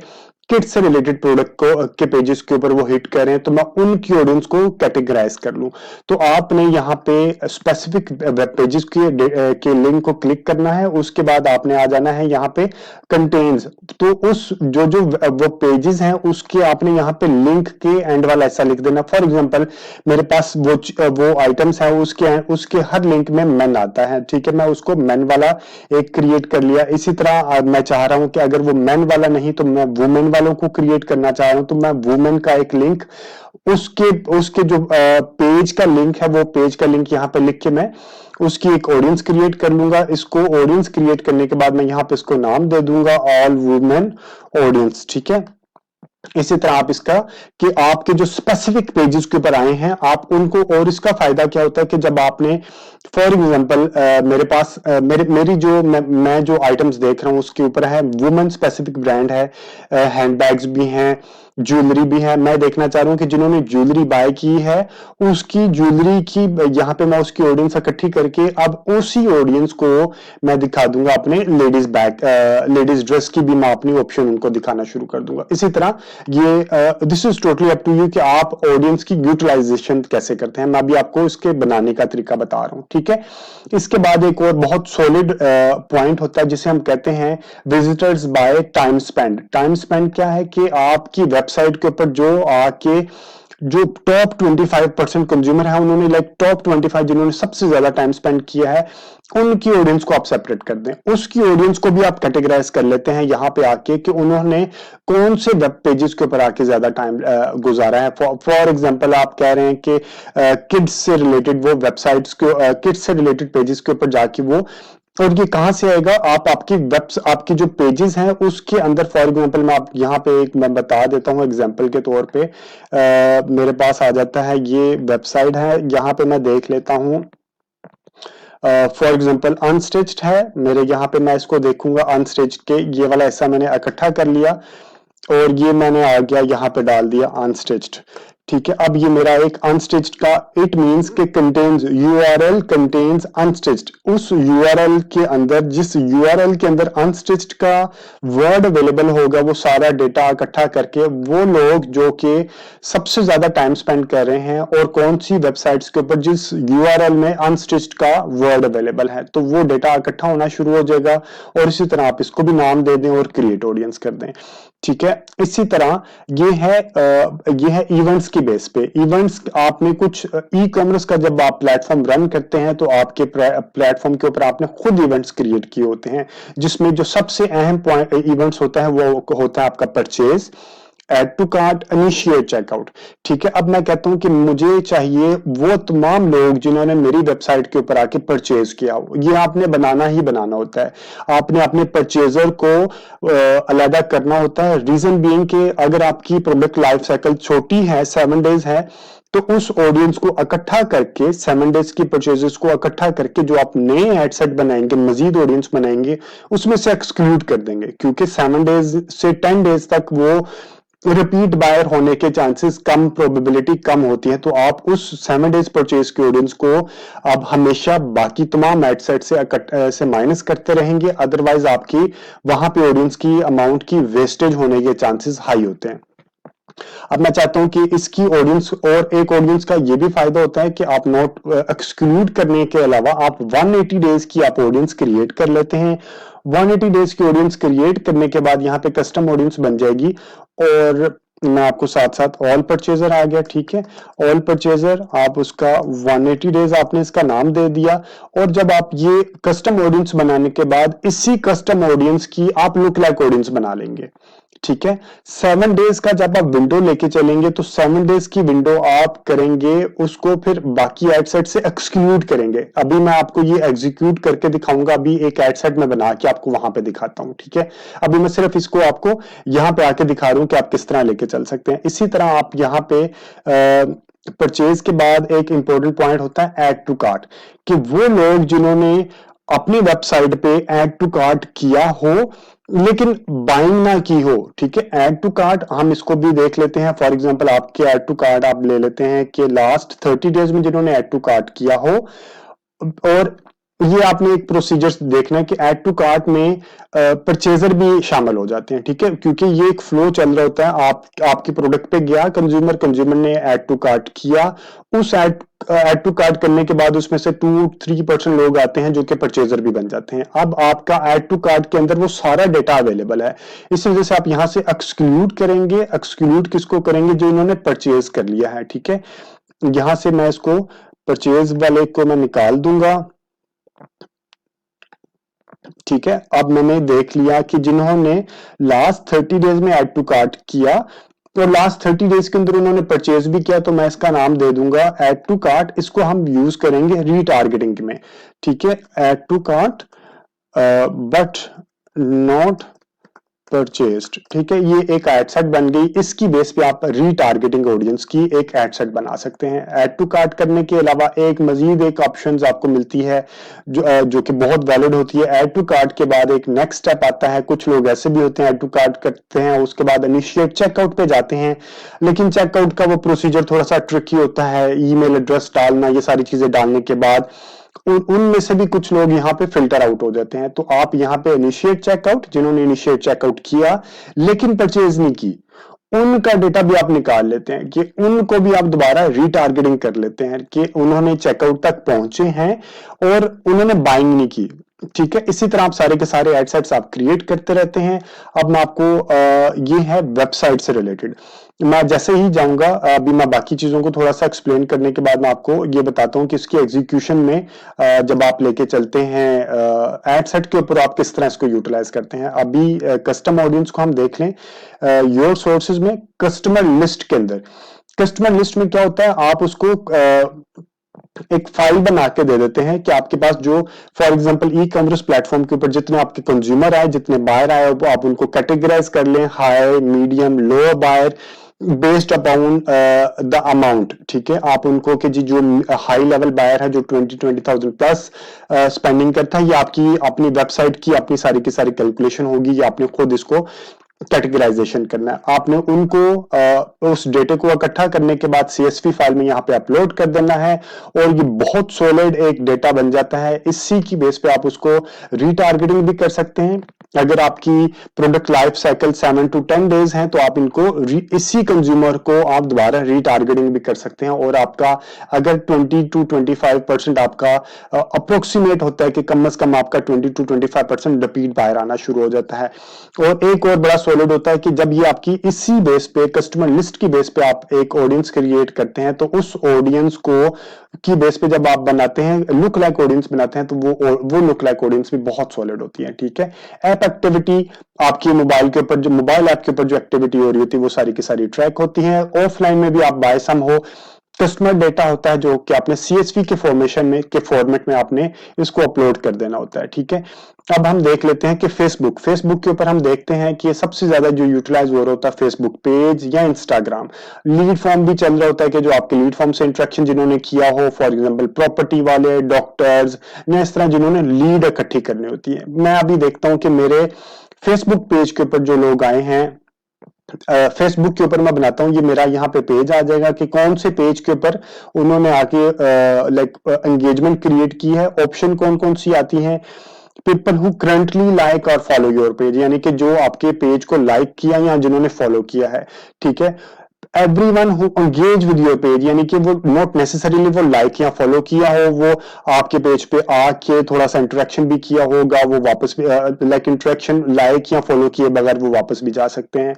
किट से रिलेटेड प्रोडक्ट को के पेजेस के ऊपर वो हिट करें, तो मैं उनकी ऑडियंस को कैटेगराइज कर लूं। तो आपने यहाँ पे स्पेसिफिक वेब पेजेस के लिंक को क्लिक करना है, उसके बाद आपने आ जाना है यहाँ पे कंटेन्स। तो उस जो वो पेजेस हैं उसके आपने यहाँ पे लिंक के एंड वाला ऐसा लिख देना। फॉर एग्जांपल मेरे पास वो आइटम्स है, उसके हर लिंक में मेन आता है, ठीक है। मैं उसको मेन वाला एक क्रिएट कर लिया। इसी तरह मैं चाह रहा हूं कि अगर वो मेन वाला नहीं तो मैं वुमेन वालों को क्रिएट करना चाह रहा हूं, तो मैं वुमेन का एक लिंक उसके जो पेज का लिंक है वो पेज का लिंक यहाँ पे लिख के मैं उसकी एक ऑडियंस क्रिएट कर लूंगा। इसको ऑडियंस क्रिएट करने के बाद मैं यहाँ पे इसको नाम दे दूंगा ऑल वुमेन ऑडियंस, ठीक है। इसी तरह आप इसका कि आपके जो स्पेसिफिक पेजेस के ऊपर आए हैं आप उनको, और इसका फायदा क्या होता है कि जब आपने फॉर एग्जांपल मेरे पास मेरी जो मैं जो आइटम्स देख रहा हूं उसके ऊपर है वुमेन स्पेसिफिक ब्रांड है, हैंडबैग्स भी हैं, ज्वेलरी भी है। मैं देखना चाह रहा हूं कि जिन्होंने ज्वेलरी बाय की है उसकी ज्वेलरी की यहाँ पे मैं उसकी ऑडियंस इकट्ठी करके अब उसी ऑडियंस को मैं दिखा दूंगा अपने लेडीज ड्रेस की भी मैं अपनी ऑप्शन उनको दिखाना शुरू कर दूंगा। इसी तरह ये this is totally up to you कि आप ऑडियंस की यूटिलाइजेशन कैसे करते हैं। मैं अभी आपको इसके बनाने का तरीका बता रहा हूं, ठीक है। इसके बाद एक और बहुत सॉलिड पॉइंट होता है जिसे हम कहते हैं visitors by time spend. Time spend क्या है कि आपकी वेबसाइट के ऊपर जो टॉप 25% कंज्यूमर है उन्होंने टॉप 25 जिन्होंने सबसे ज्यादा टाइम स्पेंड किया है उनकी ऑडियंस को आप सेपरेट कर दें। उसकी ऑडियंस को भी आप कैटेगराइज कर लेते हैं यहाँ पे आके कि उन्होंने कौन से वेब पेजेस के ऊपर आके ज्यादा टाइम गुजारा है। फॉर एग्जांपल आप कह रहे हैं कि किड्स से रिलेटेड वो वेबसाइट्स किड्स से रिलेटेड पेजेस के ऊपर जाके वो और ये कहां से आएगा, आप आपकी जो पेजेस हैं उसके अंदर, फॉर एग्जांपल मैं आप यहाँ पे मैं बता देता हूँ एग्जांपल के तौर पे, मेरे पास आ जाता है, ये वेबसाइट है, यहाँ पे मैं देख लेता हूँ। फॉर एग्जांपल अनस्टिच्ड है मेरे, यहाँ पे मैं इसको देखूंगा अनस्टिच्ड के, ये वाला ऐसा मैंने इकट्ठा कर लिया और ये मैंने आ गया यहाँ पे डाल दिया अनस्टिच्ड। ठीक है, अब ये मेरा एक अनस्टिच्ड का, इट मींस के कंटेन्स, यूआरएल कंटेन्स अनस्टिच्ड, उस यूआरएल के अंदर, जिस यूआरएल के अंदर अनस्टिच्ड का वर्ड अवेलेबल होगा, वो सारा डेटा इकट्ठा करके वो लोग जो कि सबसे ज्यादा टाइम स्पेंड कर रहे हैं और कौन सी वेबसाइट्स के ऊपर जिस यूआरएल में अनस्टिच्ड का वर्ड अवेलेबल है, तो वो डेटा इकट्ठा होना शुरू हो जाएगा। और इसी तरह आप इसको भी नाम दे दें और क्रिएट ऑडियंस कर दें। ठीक है, इसी तरह ये है इवेंट्स की बेस पे। इवेंट्स, आपने कुछ ई कॉमर्स का जब आप प्लेटफॉर्म रन करते हैं तो आपके प्लेटफॉर्म के ऊपर आपने खुद इवेंट्स क्रिएट किए होते हैं, जिसमें जो सबसे अहम पॉइंट इवेंट्स होता है वो होता है आपका purchase, add to cart, initiate checkout. ठीक है, अब मैं कहता हूं कि मुझे चाहिए वो तमाम लोग जिन्होंने मेरी वेबसाइट के ऊपर आके परचेज किया हो। ये आपने बनाना ही बनाना होता है, आपने अपने परचेजर को अलग करना होता है। रीजन बीइंग कि अगर आपकी प्रोडक्ट लाइफ साइकिल छोटी है, 7 डेज है, तो उस ऑडियंस को इकट्ठा करके, 7 डेज की परचेजेस को इकट्ठा करके जो आप नए एडसेट बनाएंगे, मजीद ऑडियंस बनाएंगे, उसमें से एक्सक्लूड कर देंगे, क्योंकि 7 डेज से 10 डेज तक वो रिपीट बायर होने के चांसेस कम, प्रोबेबिलिटी कम होती है। तो आप उस 7 डेज परचेज के ऑडियंस को आप हमेशा बाकी तमाम एडसेट से माइनस करते रहेंगे, अदरवाइज आपकी वहां पे ऑडियंस की अमाउंट की वेस्टेज होने के चांसेस हाई होते हैं। अब मैं चाहता हूं कि इसकी ऑडियंस, और एक ऑडियंस का ये भी फायदा होता है कि आप नोट एक्सक्लूड करने के अलावा आप 180 डेज की आप ऑडियंस क्रिएट कर लेते हैं। 180 डेज की ऑडियंस क्रिएट करने के बाद यहाँ पे कस्टम ऑडियंस बन जाएगी, और मैं आपको साथ साथ ऑल परचेजर आ गया। ठीक है, ऑल परचेजर आप उसका 180 डेज आपने इसका नाम दे दिया, और जब आप ये कस्टम ऑडियंस बनाने के बाद इसी कस्टम ऑडियंस की आप लुक लाइक ऑडियंस बना लेंगे। ठीक है, 7 डेज का जब आप विंडो लेके चलेंगे तो 7 डेज की विंडो आप करेंगे उसको फिर बाकी एडसेट से एक्सक्लूड करेंगे। अभी मैं आपको ये एग्जीक्यूट करके दिखाऊंगा, अभी एक एडसेट में बना के आपको वहां पे दिखाता हूं। ठीक है, अभी मैं सिर्फ इसको आपको यहां पे आके दिखा रहा हूं कि आप किस तरह लेके चल सकते हैं। इसी तरह आप यहां पे परचेज के बाद एक इंपॉर्टेंट पॉइंट होता है ऐड टू कार्ट, कि वो लोग जिन्होंने अपनी वेबसाइट पे ऐड टू कार्ट किया हो लेकिन बाइंग ना की हो। ठीक है, ऐड टू कार्ट हम इसको भी देख लेते हैं। फॉर एग्जांपल आपके ऐड टू कार्ट आप ले लेते हैं कि लास्ट 30 डेज में जिन्होंने ऐड टू कार्ट किया हो, और ये आपने एक प्रोसीजर देखना है कि ऐड टू कार्ट में परचेजर भी शामिल हो जाते हैं। ठीक है, क्योंकि ये एक फ्लो चल रहा होता है, आपकी प्रोडक्ट पे गया कंज्यूमर ने ऐड टू कार्ट किया, उस ऐड टू कार्ट करने के बाद उसमें से 2-3% लोग आते हैं जो कि परचेजर भी बन जाते हैं। अब आपका ऐड टू कार्ट के अंदर वो सारा डेटा अवेलेबल है, इस वजह से आप यहां से एक्सक्लूड करेंगे। एक्सक्लूड किसको करेंगे, जो इन्होंने परचेज कर लिया है। ठीक है, यहां से मैं इसको परचेज वाले को मैं निकाल दूंगा। ठीक है, अब मैंने देख लिया कि जिन्होंने लास्ट 30 डेज में ऐड टू कार्ट किया, तो लास्ट 30 डेज के अंदर उन्होंने परचेज भी किया, तो मैं इसका नाम दे दूंगा ऐड टू कार्ट। इसको हम यूज करेंगे रीटारगेटिंग में। ठीक है, add to cart but not purchased. ठीक है, ये एक एडसेट बन गई, इसकी बेस पे आप रीटारगेटिंग ऑडियंस की एक एडसेट बना सकते हैं। ऐड टू कार्ट करने के अलावा एक मजीद एक ऑप्शंस आपको मिलती है जो कि बहुत वैलिड होती है। ऐड टू कार्ट के बाद एक नेक्स्ट स्टेप आता है, कुछ लोग ऐसे भी होते हैं ऐड टू कार्ट करते हैं उसके बाद इनिशिएट चेकआउट पे जाते हैं, लेकिन चेकआउट का वो प्रोसीजर थोड़ा सा ट्रिकी होता है, ईमेल एड्रेस डालना, ये सारी चीजें डालने के बाद उनमें से भी कुछ लोग यहाँ पे फिल्टर आउट हो जाते हैं। तो आप यहाँ पे इनिशिएट चेकआउट, जिन्होंने इनिशिएट चेकआउट किया लेकिन परचेज नहीं की, उनका डेटा भी आप निकाल लेते हैं, कि उनको भी आप दोबारा रीटारगेटिंग कर लेते हैं कि उन्होंने चेकआउट तक पहुंचे हैं और उन्होंने बाइंग नहीं की। ठीक है, इसी तरह आप सारे के सारे एडसेट्स आप क्रिएट करते रहते हैं। अब मैं आपको ये है वेबसाइट से रिलेटेड, मैं जैसे ही जाऊंगा, अभी मैं बाकी चीजों को थोड़ा सा एक्सप्लेन करने के बाद मैं आपको ये बताता हूं कि इसकी एग्जीक्यूशन में जब आप लेके चलते हैं एडसेट के ऊपर आप किस तरह इसको यूटिलाइज करते हैं। अभी कस्टम ऑडियंस को हम देख लें, योर सोर्सेज में कस्टमर लिस्ट के अंदर, कस्टमर लिस्ट में क्या होता है, आप उसको एक फाइल बना के दे देते हैं कि आपके पास जो for example e commerce platform के ऊपर जितने आपके कंज्यूमर आए, जितने बायर आए, वो आप उनको कैटेगराइज कर लें, high, medium, low buyer, based upon the amount. ठीक है, आप उनको कि जी जो हाई लेवल बायर है जो 20,000 प्लस स्पेंडिंग करता है, ये आपकी अपनी वेबसाइट की अपनी सारी की सारी कैलकुलेशन होगी, ये आपने खुद इसको कैटेगराइजेशन करना है। आपने उनको उस डेटे को इकट्ठा करने के बाद सीएसवी फाइल में यहाँ पे अपलोड कर देना है और ये बहुत सॉलिड एक डेटा बन जाता है। इसी की बेस पे आप उसको रीटारगेटिंग भी कर सकते हैं। अगर आपकी product life cycle 7 to 10 days है तो आप इनको इसी कंज्यूमर को आप दोबारा रीटारगेटिंग भी कर सकते हैं और आपका अगर 20 to 25% आपका अप्रोक्सीमेट होता है कि कम से कम आपका 20 to 25% रिपीट बायर आना शुरू हो जाता है। और एक और बड़ा सॉलिड होता है कि जब ये आपकी इसी बेस पे कस्टमर लिस्ट की बेस पे आप एक ऑडियंस क्रिएट करते हैं तो उस ऑडियंस को की बेस पे जब आप बनाते हैं लुक लाइक ऑडियंस बनाते हैं तो वो लुक लाइक ऑडियंस भी बहुत सॉलिड होती है। ठीक है, ऐप एक्टिविटी आपकी मोबाइल के ऊपर जो मोबाइल ऐप के ऊपर जो एक्टिविटी हो रही होती है वो सारी की सारी ट्रैक होती है। ऑफलाइन में भी आप बाय सम हो, कस्टमर डेटा होता है जो कि आपने सीएसवी के फॉर्मेट में आपने इसको अपलोड कर देना होता है। ठीक है, अब हम देख लेते हैं कि फेसबुक के ऊपर हम देखते हैं कि सबसे ज्यादा जो यूटिलाइज हो रहा होता है फेसबुक पेज या इंस्टाग्राम। लीड फॉर्म भी चल रहा होता है कि जो आपके लीड फॉर्म से इंटरेक्शन जिन्होंने किया हो, फॉर एग्जांपल प्रॉपर्टी वाले, डॉक्टर्स या इस तरह जिन्होंने लीड इकट्ठी करनी होती है। मैं अभी देखता हूं कि मेरे फेसबुक पेज के ऊपर जो लोग आए हैं, फेसबुक के ऊपर मैं बनाता हूं, ये मेरा यहाँ पे पेज आ जाएगा कि कौन से पेज के ऊपर उन्होंने आके लाइक एंगेजमेंट क्रिएट की है। ऑप्शन कौन कौन सी आती हैं, पीपल हु करंटली लाइक और फॉलो योर पेज, यानी कि जो आपके पेज को लाइक किया या जिन्होंने फॉलो किया है। ठीक है, everyone who engage with your page, यानी कि वो नॉट नेसेसरीली वो लाइक या फॉलो किया हो, वो आपके पेज पे आके थोड़ा सा इंटरेक्शन भी किया होगा, वो वापस भी लाइक इंटरेक्शन लाइक या फॉलो किए बगैर वो वापस भी जा सकते हैं।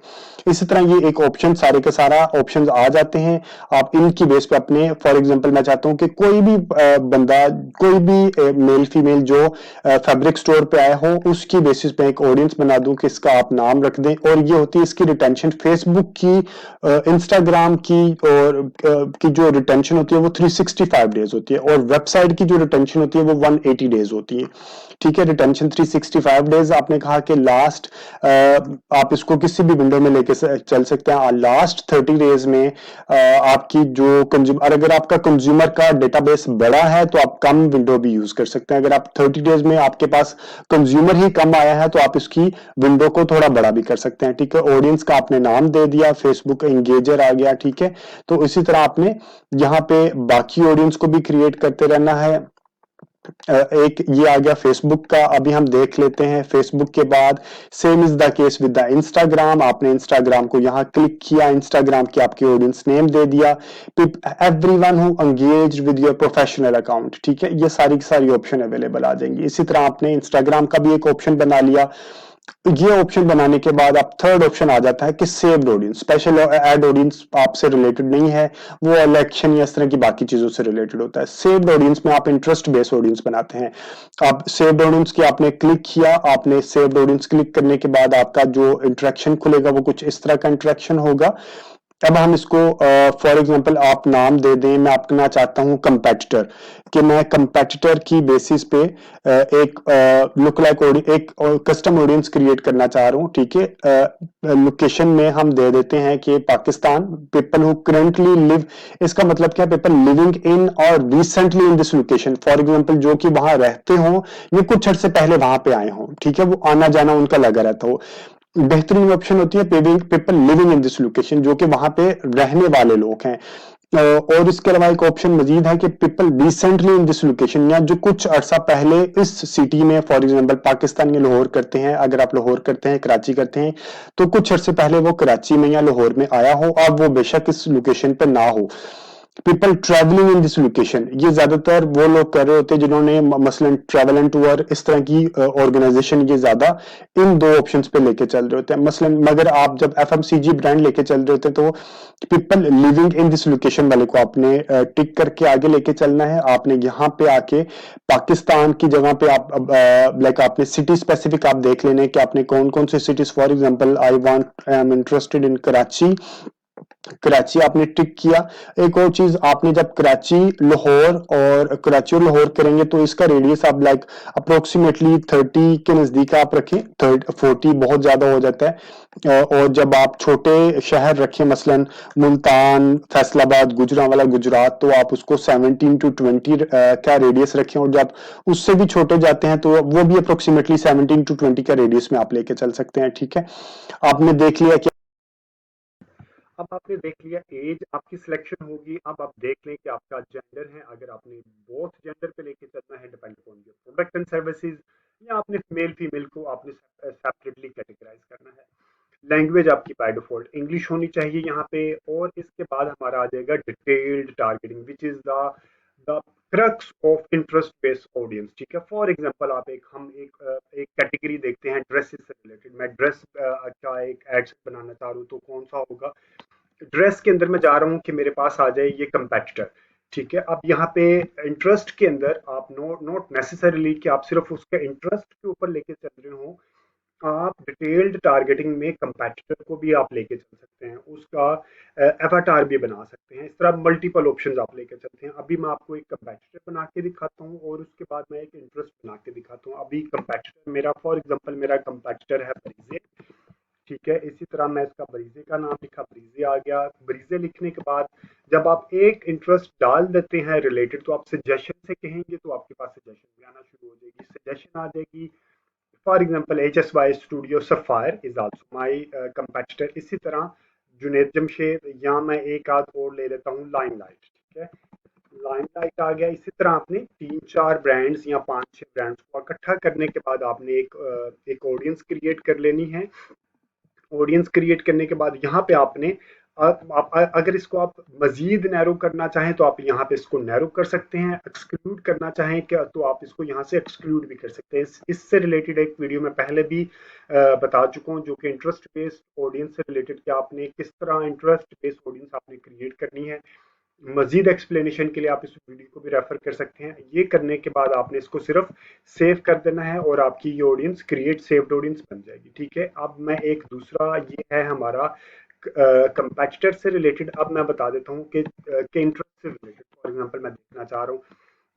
इसी तरह ये एक ऑप्शन सारे के सारा ऑप्शंस आ जाते हैं। आप इनकी बेस पे अपने फॉर एग्जांपल मैं चाहता हूं कि कोई भी बंदा, कोई भी मेल फीमेल जो फैब्रिक स्टोर पे आया हो उसकी बेसिस पे एक ऑडियंस बना दूं कि इसका आप नाम रख दें। और ये होती है इसकी रिटेंशन फेसबुक की, इंस्टाग्राम की और की जो रिटेंशन होती है वो 365 डेज होती है और वेबसाइट की जो रिटेंशन होती है वो 180 डेज होती है। ठीक है, रिटेंशन 365 डेज। आपने कहा कि लास्ट आप इसको किसी भी विंडो में लेके चल सकते हैं। लास्ट 30 डेज में आपकी जो कंज्यूमर, अगर आपका कंज्यूमर का डेटाबेस बड़ा है तो आप कम विंडो भी यूज कर सकते हैं। अगर आप 30 डेज में आपके पास कंज्यूमर ही कम आया है तो आप इसकी विंडो को थोड़ा बड़ा भी कर सकते हैं। ठीक है, ऑडियंस का आपने नाम दे दिया, फेसबुक एंगेजर आ गया। ठीक है, तो इसी तरह आपने यहाँ पे बाकी ऑडियंस को भी क्रिएट करते रहना है। एक ये आ गया फेसबुक का। अभी हम देख लेते हैं फेसबुक के बाद same is the case with the Instagram. आपने इंस्टाग्राम को यहां क्लिक किया, इंस्टाग्राम की आपकी ऑडियंस नेम दे दिया, everyone who engage with your professional account. ठीक है, ये सारी की सारी ऑप्शन अवेलेबल आ जाएंगी। इसी तरह आपने इंस्टाग्राम का भी एक ऑप्शन बना लिया। ये ऑप्शन बनाने के बाद आप थर्ड ऑप्शन आ जाता है कि saved audience. Special ad audience आपसे रिलेटेड नहीं है, वो इलेक्शन या इस तरह की बाकी चीजों से रिलेटेड होता है। सेव्ड ऑडियंस में आप इंटरेस्ट बेस्ड ऑडियंस बनाते हैं। आप सेव्ड ऑडियंस की आपने क्लिक किया, आपने सेव्ड ऑडियंस क्लिक करने के बाद आपका जो इंटरेक्शन खुलेगा वो कुछ इस तरह का इंटरेक्शन होगा। अब हम इसको फॉर एग्जांपल आप नाम दे दें, मैं अपना चाहता हूं कंपेटिटर, कि मैं कंपेटिटर की बेसिस पे एक लुक लाइक एक कस्टम ऑडियंस क्रिएट करना चाह रहा हूं। ठीक है, लोकेशन में हम दे देते हैं कि Pakistan, people who currently live, इसका मतलब क्या, पीपल लिविंग इन और recently in this location. For example जो कि वहां रहते हो ये कुछ अर्से पहले वहां पे आए हो। ठीक है, वो आना जाना उनका लगा रहता हो। बेहतरीन ऑप्शन होती है people living in this location, जो कि वहां पे रहने वाले लोग हैं। और इसके अलावा एक ऑप्शन मजीद है कि people recently in this location, या जो कुछ अरसा पहले इस सिटी में, फॉर एग्जांपल पाकिस्तान में लाहौर करते हैं, अगर आप लाहौर करते हैं, कराची करते हैं, तो कुछ अरसे पहले वो कराची में या लाहौर में आया हो और वो बेशक इस लोकेशन पे ना हो। People travelling in this location, ये ज्यादातर वो लोग कर रहे होते हैं जिन्होंने मसलन ट्रैवल एंड टूर इस तरह की ऑर्गेनाइजेशन ये ज्यादा इन दो ऑप्शंस पे लेके चल रहे होते हैं मसलन। मगर आप जब एफएमसीजी ब्रांड लेके चल रहे होते हैं तो people living in this location वाले को आपने टिक करके आगे लेके चलना है। आपने यहाँ पे आके पाकिस्तान की जगह पे आप लाइक आपने सिटी स्पेसिफिक आप देख लेने कि आपने कौन कौन से cities, for example I am interested in Karachi, Karachi आपने टिक किया। एक और चीज, आपने जब कराची लाहौर और कराची और लाहौर करेंगे तो इसका रेडियस आप लाइक अप्रोक्सीमेटली 30 के नजदीक आप रखें, 40 बहुत ज्यादा हो जाता है। और जब आप छोटे शहर रखें, मसलन मुल्तान, फैसलाबाद, गुजरांवाला, गुजरात, तो आप उसको 17 to 20 का रेडियस रखें। और जब उससे भी छोटे जाते हैं तो वो भी अप्रोक्सीमेटली 17 to 20 का रेडियस में आप लेके चल सकते हैं। ठीक है, आपने देख लिया कि अब आपने देख लिया एज आपकी सिलेक्शन होगी। अब आप देख लें कि आपका जेंडर है, अगर आपने बोथ जेंडर पे लेके चलना है depend upon your product and services, या आपने मेल फीमेल को आपने सेपरेटली कैटेगराइज करना है। लैंग्वेज आपकी बाय डिफॉल्ट इंग्लिश होनी चाहिए यहाँ पे। और इसके बाद हमारा आ जाएगा detailed targeting which is the crux of interest based audience. ठीक है, फॉर एग्जांपल आप एक कैटेगरी देखते हैं ड्रेसेस से रिलेटेड। मैं ड्रेस का एक एड बनाना चाह रहा हूँ, तो कौन सा होगा? ड्रेस के अंदर मैं जा रहा हूँ कि मेरे पास आ जाए ये कंपेटिटर। ठीक है, अब यहाँ पे इंटरेस्ट के अंदर आप नॉट नेसेसरीली कि आप सिर्फ उसके इंटरेस्ट के ऊपर लेके चल रहे हो, आप डिटेल्ड टारगेटिंग में कंपेटिटर को भी आप लेके चल सकते हैं, उसका एवाटार भी बना सकते हैं। इस तरह मल्टीपल ऑप्शंस आप लेके चलते हैं। अभी मैं आपको एक कंपेटिटर बना के दिखाता हूँ और उसके बाद मैं एक इंटरेस्ट बना के दिखाता हूँ। अभी कंपेटिटर मेरा, फॉर एग्जांपल मेरा कंपेटिटर है ब्रीजे। ठीक है, इसी तरह मैं इसका ब्रीजे का नाम लिखा, ब्रीजे आ गया। ब्रीजे लिखने के बाद जब आप एक इंटरेस्ट डाल देते हैं रिलेटेड, तो आप सजेशन से कहेंगे तो आपके पास सजेशन भी आना शुरू हो जाएगी, सजेशन आ जाएगी। For example HSY studio sapphire is also my competitor. इसी तरह जुनेद जमशेद, या मैं एक आध और ले लेता हूँ लाइमलाइट। ठीक है, लाइमलाइट आ गया। इसी तरह आपने तीन चार ब्रांड्स या पांच छह ब्रांड्स को इकट्ठा करने के बाद आपने एक ऑडियंस क्रिएट कर लेनी है। ऑडियंस क्रिएट करने के बाद यहाँ पे आपने अगर इसको आप मजीद नैरो करना चाहें तो आप यहाँ पे इसको नैरो कर सकते हैं। एक्सक्लूड करना चाहें क्या, तो आप इसको यहाँ से एक्सक्लूड भी कर सकते हैं। इससे रिलेटेड एक वीडियो मैं पहले भी बता चुका हूँ, जो कि इंटरेस्ट बेस्ड ऑडियंस से रिलेटेड, कि आपने किस तरह इंटरेस्ट बेस्ड ऑडियंस आपने क्रिएट करनी है। मजीद एक्सप्लेनेशन के लिए आप इस वीडियो को भी रेफर कर सकते हैं। ये करने के बाद आपने इसको सिर्फ सेव कर देना है और आपकी ये ऑडियंस क्रिएट सेव्ड ऑडियंस बन जाएगी। ठीक है, अब मैं एक दूसरा, ये है हमारा कंपेटिटर से रिलेटेड। अब मैं बता देता हूँ कि इंटरेस्ट से रिलेटेड, फॉर एग्जांपल मैं देखना चाह रहा हूँ,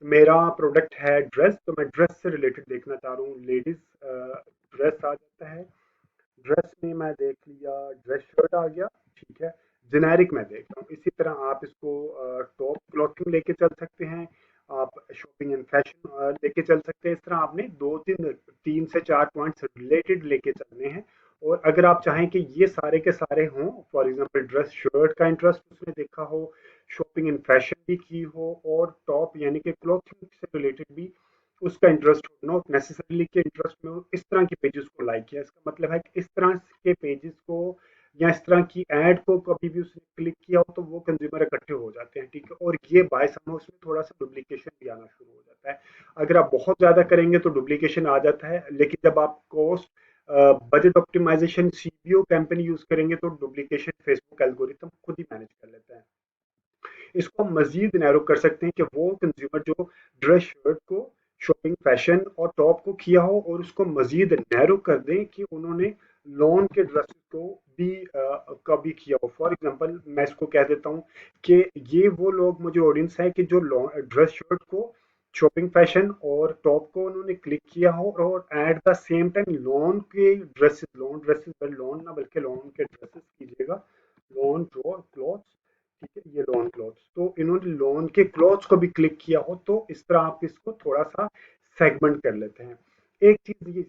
मेरा प्रोडक्ट है ड्रेस, तो मैं ड्रेस से रिलेटेड देखना चाह रहा हूँ। लेडीज ड्रेस आ जाता है। ड्रेस में मैं देख लिया, ड्रेस शर्ट आ गया। ठीक है, जेनेरिक मैं देख रहा हूँ। इसी तरह आप इसको टॉप क्लॉथिंग लेके चल सकते हैं, आप शॉपिंग एंड फैशन लेके चल सकते हैं। इस तरह आपने दो तीन, तीन से चार पॉइंट्स रिलेटेड लेके चलने हैं। और अगर आप चाहें कि ये सारे के सारे हों, फॉर एग्जांपल ड्रेस शर्ट का इंटरेस्ट उसने देखा हो, शॉपिंग एंड फैशन भी की हो, और टॉप यानी कि क्लॉथिंग से रिलेटेड भी उसका इंटरेस्ट हो, नॉट नेसेसरली के इंटरेस्ट में हो, इस तरह के पेजेस को लाइक किया। इसका मतलब है कि इस तरह के पेजेस को या इस तरह की एड को कभी भी उसने क्लिक किया हो तो वो कंज्यूमर इकट्ठे हो जाते हैं। ठीक है, और ये बाय समय उसमें थोड़ा सा डुप्लीकेशन भी आना शुरू हो जाता है। अगर आप बहुत ज्यादा करेंगे तो डुप्लीकेशन आ जाता है, लेकिन जब आप cost budget optimisation CBO campaign use करेंगे तो डुप्लीकेशन फेसबुक एल्गोरिथम खुद ही मैनेज कर लेता है। इसको हम मजीद नैरो कर सकते हैं कि वो कंज्यूमर जो ड्रेस शर्ट को शॉपिंग फैशन और टॉप को किया हो, और उसको मजीद नैरो कर दें कि उन्होंने लॉन के ड्रेसेस को भी कभी किया हो। फॉर एग्जांपल मैं इसको कह देता हूँ कि ये वो लोग, मुझे ऑडियंस है कि जो ड्रेस शर्ट को शॉपिंग फैशन और टॉप को उन्होंने क्लिक किया हो, और at the same time lawn के ड्रेसेस, लॉन ड्रेसेस पर लॉन ना बल्कि लॉन के ड्रेसेस कीजिएगा, लॉन ड्रॉ क्लॉथ। ठीक है, ये लॉन क्लॉथ्स, तो इन्होंने लॉन के क्लॉथ्स को भी क्लिक किया हो, तो इस तरह आप इसको थोड़ा सा सेगमेंट कर लेते हैं। एक चीज ये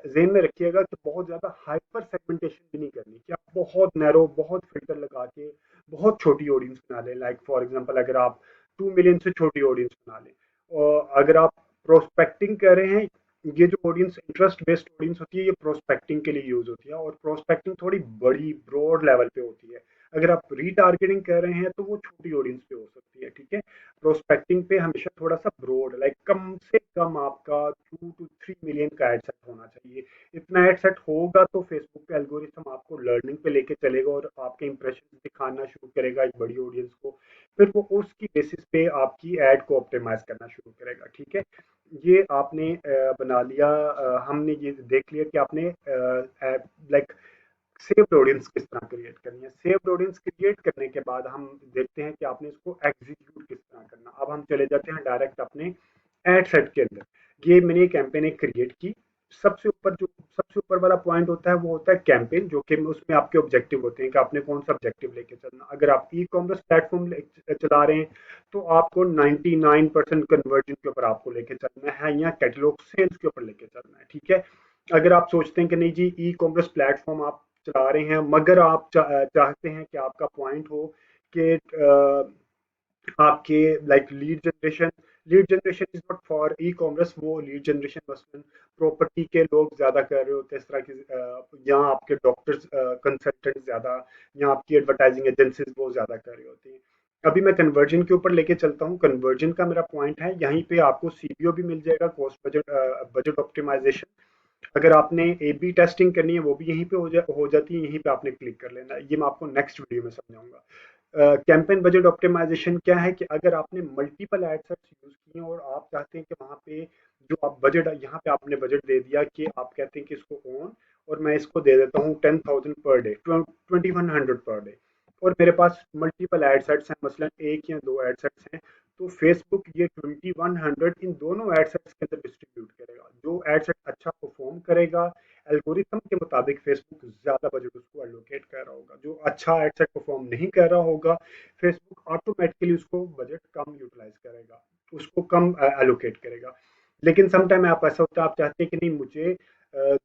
ज़हन में रखिएगा कि बहुत ज्यादा हाइपर सेगमेंटेशन भी नहीं करनी, कि आप बहुत नैरो, बहुत फिल्टर लगा के बहुत छोटी ऑडियंस बना लें। लाइक फॉर एग्जांपल अगर आप 2 मिलियन से छोटी ऑडियंस बना लें, और अगर आप प्रोस्पेक्टिंग कर रहे हैं, ये जो ऑडियंस इंटरेस्ट बेस्ड ऑडियंस होती है ये प्रोस्पेक्टिंग के लिए यूज होती है, और प्रोस्पेक्टिंग थोड़ी बड़ी ब्रॉड लेवल पे होती है। अगर आप रीटारगेटिंग कर रहे हैं तो वो छोटी ऑडियंस पे हो सकती है। ठीक है, प्रोस्पेक्टिंग पे हमेशा थोड़ा सा ब्रॉड, लाइक कम से कम आपका 2 to 3 मिलियन का एड सेट होना चाहिए। इतना एड सेट होगा तो फेसबुक का एल्गोरिथम आपको लर्निंग पे लेके चलेगा और आपके इंप्रेशन दिखाना शुरू करेगा एक बड़ी ऑडियंस को। फिर वो उसकी बेसिस पे आपकी एड को ऑप्टिमाइज करना शुरू करेगा। ठीक है, ये आपने बना लिया। हमने ये देख लिया कि आपने लाइक सेव्ड ऑडियंस किस तरह क्रिएट करनी है। सेव्ड ऑडियंस क्रिएट करने के बाद हम देखते हैं कि आपने इसको एग्जीक्यूट किस तरह करना। अब हम चले जाते हैं डायरेक्ट अपने एड सेट के अंदर। ये मैंने कैंपेन एक क्रिएट की। सबसे ऊपर वाला पॉइंट होता है वो होता है कैंपेन, जो कि उसमें आपके ऑब्जेक्टिव होते हैं कि आपने कौन सा ऑब्जेक्टिव लेके चलना। अगर आप ई कॉमर्स प्लेटफॉर्म चला रहे हैं तो आपको 99% कन्वर्जन के ऊपर आपको लेके चलना है या कैटलॉग सेल्स के ऊपर लेके चलना है, ठीक है। अगर आप सोचते हैं कि नहीं जी ई कॉमर्स प्लेटफॉर्म आप चला रहे हैं मगर आप चाहते हैं कि आपका पॉइंट हो कि आपके like lead generation is not for e commerce, वो लीड जनरेशन मसलन प्रॉपर्टी के लोग ज्यादा कर रहे होते हैं इस तरह की, या आपके डॉक्टर्स कंसल्टेंट ज्यादा, या आपकी एडवर्टाइजिंग एजेंसीज वो ज्यादा कर रही होती हैं। अभी मैं कन्वर्जन के ऊपर लेके चलता हूँ। कन्वर्जन का मेरा पॉइंट है यहीं पे आपको सीबीओ भी मिल जाएगा, कॉस्ट बजट ऑप्टिमाइजेशन। अगर आपने ए बी टेस्टिंग करनी है वो भी यहीं पे हो जाती है, यहीं पे आपने क्लिक कर लेना है। ये मैं आपको नेक्स्ट वीडियो में समझाऊंगा। कैंपेन बजट ऑप्टिमाइजेशन क्या है कि अगर आपने मल्टीपल एडसेट्स यूज किए और आप चाहते हैं कि वहां पे जो आप बजट, यहाँ पे आपने बजट दे दिया कि आप कहते हैं कि इसको ऑन, और मैं इसको दे देता हूँ 10,000 पर डे, 2100 पर डे, और मेरे पास मल्टीपल एडसेट्स हैं, मसलन एक या दो एडसेट्स हैं, तो फेसबुक ये 2100 इन दोनों एडसेट्स के अंदर डिस्ट्रीब्यूट करेगा। जो एडसेट अच्छा परफॉर्म करेगा एल्गोरिथम के मुताबिक फेसबुक ज्यादा बजट उसको एलोकेट कर रहा होगा। जो अच्छा एडसेट परफॉर्म नहीं कर रहा होगा फेसबुक ऑटोमेटिकली उसको बजट कम यूटिलाइज करेगा, उसको कम एलोकेट करेगा। लेकिन समटाइम आप ऐसा होता है आप चाहते हैं कि नहीं मुझे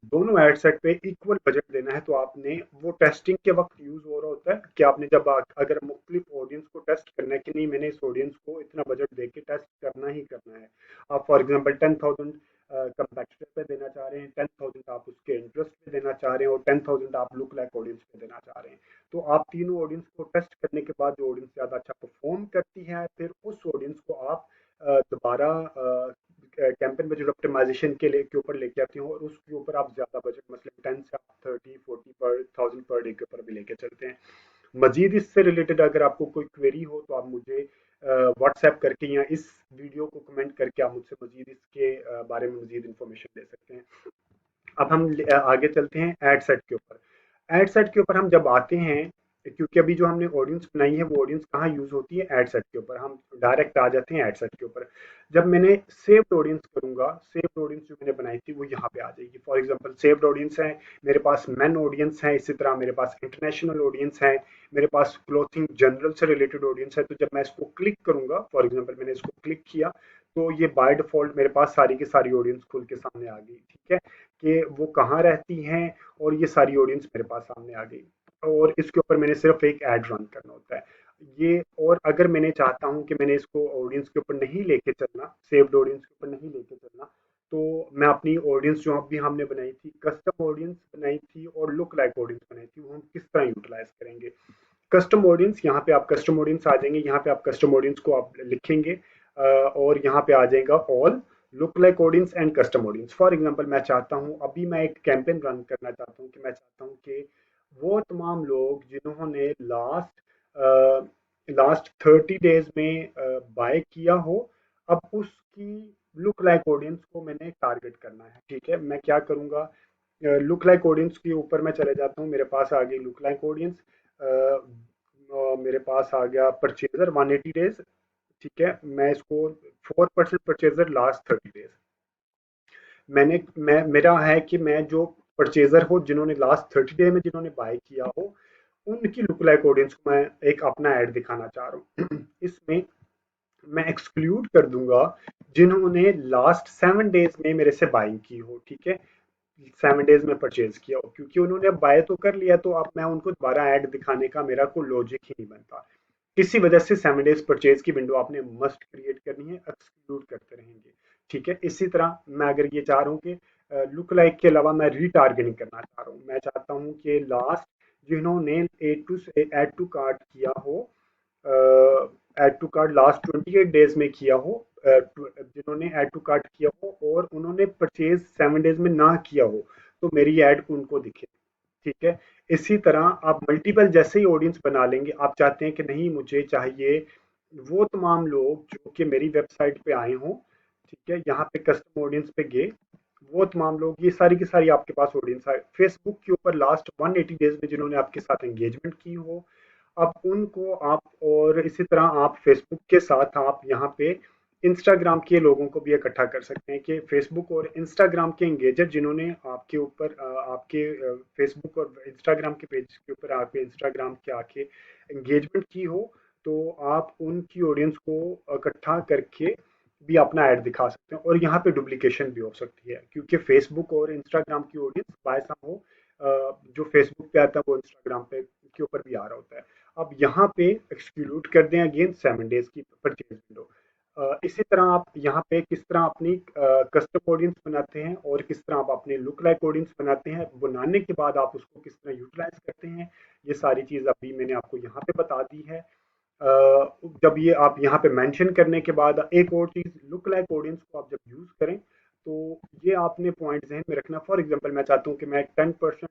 दोनों एडसेट पे इक्वल बजट देना है, तो आपने वो टेस्टिंग के वक्त यूज हो रहा होता है कि आपने जब अगर मुख्तलिफ ऑडियंस को टेस्ट करना है कि नहीं मैंने इस ऑडियंस को इतना बजट दे के टेस्ट करना ही करना है। आप फॉर एग्जांपल 10,000 कंपैटिटर पे देना चाह रहे हैं, 10,000 आप उसके इंटरेस्ट पे देना चाह रहे हैं, और 10,000 आप लुक लाइक ऑडियंस पे देना चाह रहे हैं। तो आप तीनों ऑडियंस को टेस्ट करने के बाद जो ऑडियंस ज्यादा अच्छा परफॉर्म करती है फिर उस ऑडियंस को आप दोबारा कैंपेन बजट ऑप्टिमाइजेशन के ऊपर लेके आते हो, और उसके ऊपर आप ज्यादा बजट मतलब 10 से आप 30-40 पर 1000 पर डे के ऊपर भी लेके चलते हैं। मजीद इससे रिलेटेड अगर आपको कोई क्वेरी हो तो आप मुझे व्हाट्सएप करके या इस वीडियो को कमेंट करके आप मुझसे मजीद इसके बारे में मजीद इंफॉर्मेशन ले सकते हैं। अब हम आगे चलते हैं एड सेट के ऊपर। एड सेट के ऊपर हम जब आते हैं, क्योंकि अभी जो हमने ऑडियंस बनाई है वो ऑडियंस कहाँ यूज होती है, एड सेट के ऊपर। हम डायरेक्ट आ जाते हैं एड सेट के ऊपर। जब मैंने सेव्ड ऑडियंस करूंगा, सेव्ड ऑडियंस जो मैंने बनाई थी वो यहाँ पे आ जाएगी। फॉर एग्जांपल सेव्ड ऑडियंस है मेरे पास, मेन ऑडियंस है, इसी तरह मेरे पास इंटरनेशनल ऑडियंस है, मेरे पास क्लोथिंग जनरल से रिलेटेड ऑडियंस है। तो जब मैं इसको क्लिक करूंगा, फॉर एग्जाम्पल मैंने इसको क्लिक किया, तो ये बाय डिफॉल्ट मेरे पास सारी की सारी ऑडियंस खुल के सामने आ गई, ठीक है, कि वो कहाँ रहती हैं, और ये सारी ऑडियंस मेरे पास सामने आ गई। और इसके ऊपर मैंने सिर्फ एक ऐड रन करना होता है ये। और अगर मैंने चाहता हूं कि मैंने इसको ऑडियंस के ऊपर नहीं लेके चलना, सेव्ड ऑडियंस के ऊपर नहीं लेके चलना, तो मैं अपनी ऑडियंस जो अभी हमने बनाई थी, कस्टम ऑडियंस बनाई थी और लुक लाइक ऑडियंस बनाई थी, वो हम किस तरह यूटिलाइज करेंगे। कस्टम ऑडियंस, यहाँ पे आप कस्टम ऑडियंस आ जाएंगे, यहाँ पे आप कस्टम ऑडियंस को आप लिखेंगे, और यहाँ पे आ जाएगा all look like audience and custom audience. For example मैं चाहता हूँ, अभी मैं एक कैंपेन रन करना चाहता हूँ कि मैं चाहता हूँ कि वो तमाम लोग जिन्होंने लास्ट 30 डेज में बाय किया हो, अब उसकी लुक लाइक ऑडियंस को मैंने टारगेट करना है, ठीक है। मैं क्या करूँगा, लुक लाइक ऑडियंस के ऊपर मैं चले जाता हूँ, मेरे पास आ गई लुक लाइक ऑडियंस, मेरे पास आ गया परचेजर 180 डेज, ठीक है। मैं इसको 4% परचेजर लास्ट 30 डेज, मैं मेरा है कि मैं जो परचेजर हो जिन्होंने लास्ट 30 डे में जिन्होंने बाय किया हो उनकी लुक लाइक ऑडियंस को मैं एक अपना ऐड दिखाना चाह रहा हूँ। इसमें मैं एक्सक्लूड कर दूंगा जिन्होंने लास्ट 7 डेज में मेरे से बाइंग की हो, ठीक है, 7 डेज में परचेज किया हो, क्योंकि उन्होंने अब बाय तो कर लिया, तो अब मैं उनको दोबारा ऐड दिखाने का मेरा कोई लॉजिक ही नहीं बनता। इसी वजह से 7 डेज परचेज की विंडो आपने मस्ट क्रिएट करनी है, एक्सक्लूड करते रहेंगे, ठीक है। इसी तरह मैं अगर ये चाह रहा हूँ कि लुक लाइक के अलावा मैं रीटारगेटिंग करना चाह रहा हूँ, मैं चाहता हूँ कि लास्ट जिन्होंने एड टू कार्ट किया हो, add to cart last 28 days में किया हो, जिन्होंने एड टू कार्ट किया हो और उन्होंने परचेज 7 डेज में ना किया हो, तो मेरी एड उनको दिखे, ठीक है। इसी तरह आप मल्टीपल जैसे ही ऑडियंस बना लेंगे, आप चाहते हैं कि नहीं मुझे चाहिए वो तमाम लोग जो कि मेरी वेबसाइट पे आए हों, ठीक है, यहाँ पे कस्टम ऑडियंस पे गए, वो तमाम लोग, ये सारी की सारी आपके पास ऑडियंस है फेसबुक के ऊपर लास्ट 180 डेज में जिन्होंने आपके साथ एंगेजमेंट की हो। अब उनको आप, और इसी तरह आप फेसबुक के साथ आप यहाँ पे इंस्टाग्राम के लोगों को भी इकट्ठा कर सकते हैं कि फेसबुक और इंस्टाग्राम के एंगेजर जिन्होंने आपके ऊपर आपके फेसबुक और इंस्टाग्राम के पेज के ऊपर आपके इंस्टाग्राम के आके एंगेजमेंट की हो, तो आप उनकी ऑडियंस को इकट्ठा करके भी अपना ऐड दिखा सकते हैं। और यहाँ पे डुप्लीकेशन भी हो सकती है क्योंकि फेसबुक और इंस्टाग्राम की ऑडियंस बाय सम हो जो फेसबुक पे आता है वो इंस्टाग्राम पे के ऊपर भी आ रहा होता है। अब यहाँ पे एक्सक्लूड कर दें अगेन 7 डेज की परचेज विंडो। इसी तरह आप यहाँ पे किस तरह अपनी कस्टम ऑडियंस बनाते हैं और किस तरह आप अपने लुक लाइक ऑडियंस बनाते हैं, बनाने के बाद आप उसको किस तरह यूटिलाइज करते हैं, ये सारी चीज़ अभी मैंने आपको यहाँ पे बता दी है। जब ये आप यहाँ पे मेंशन करने के बाद एक और चीज़, लुक लाइक ऑडियंस को आप जब यूज़ करें तो ये आपने पॉइंट ज़हन में रखना। फॉर एग्जांपल मैं चाहता हूँ कि मैं 10%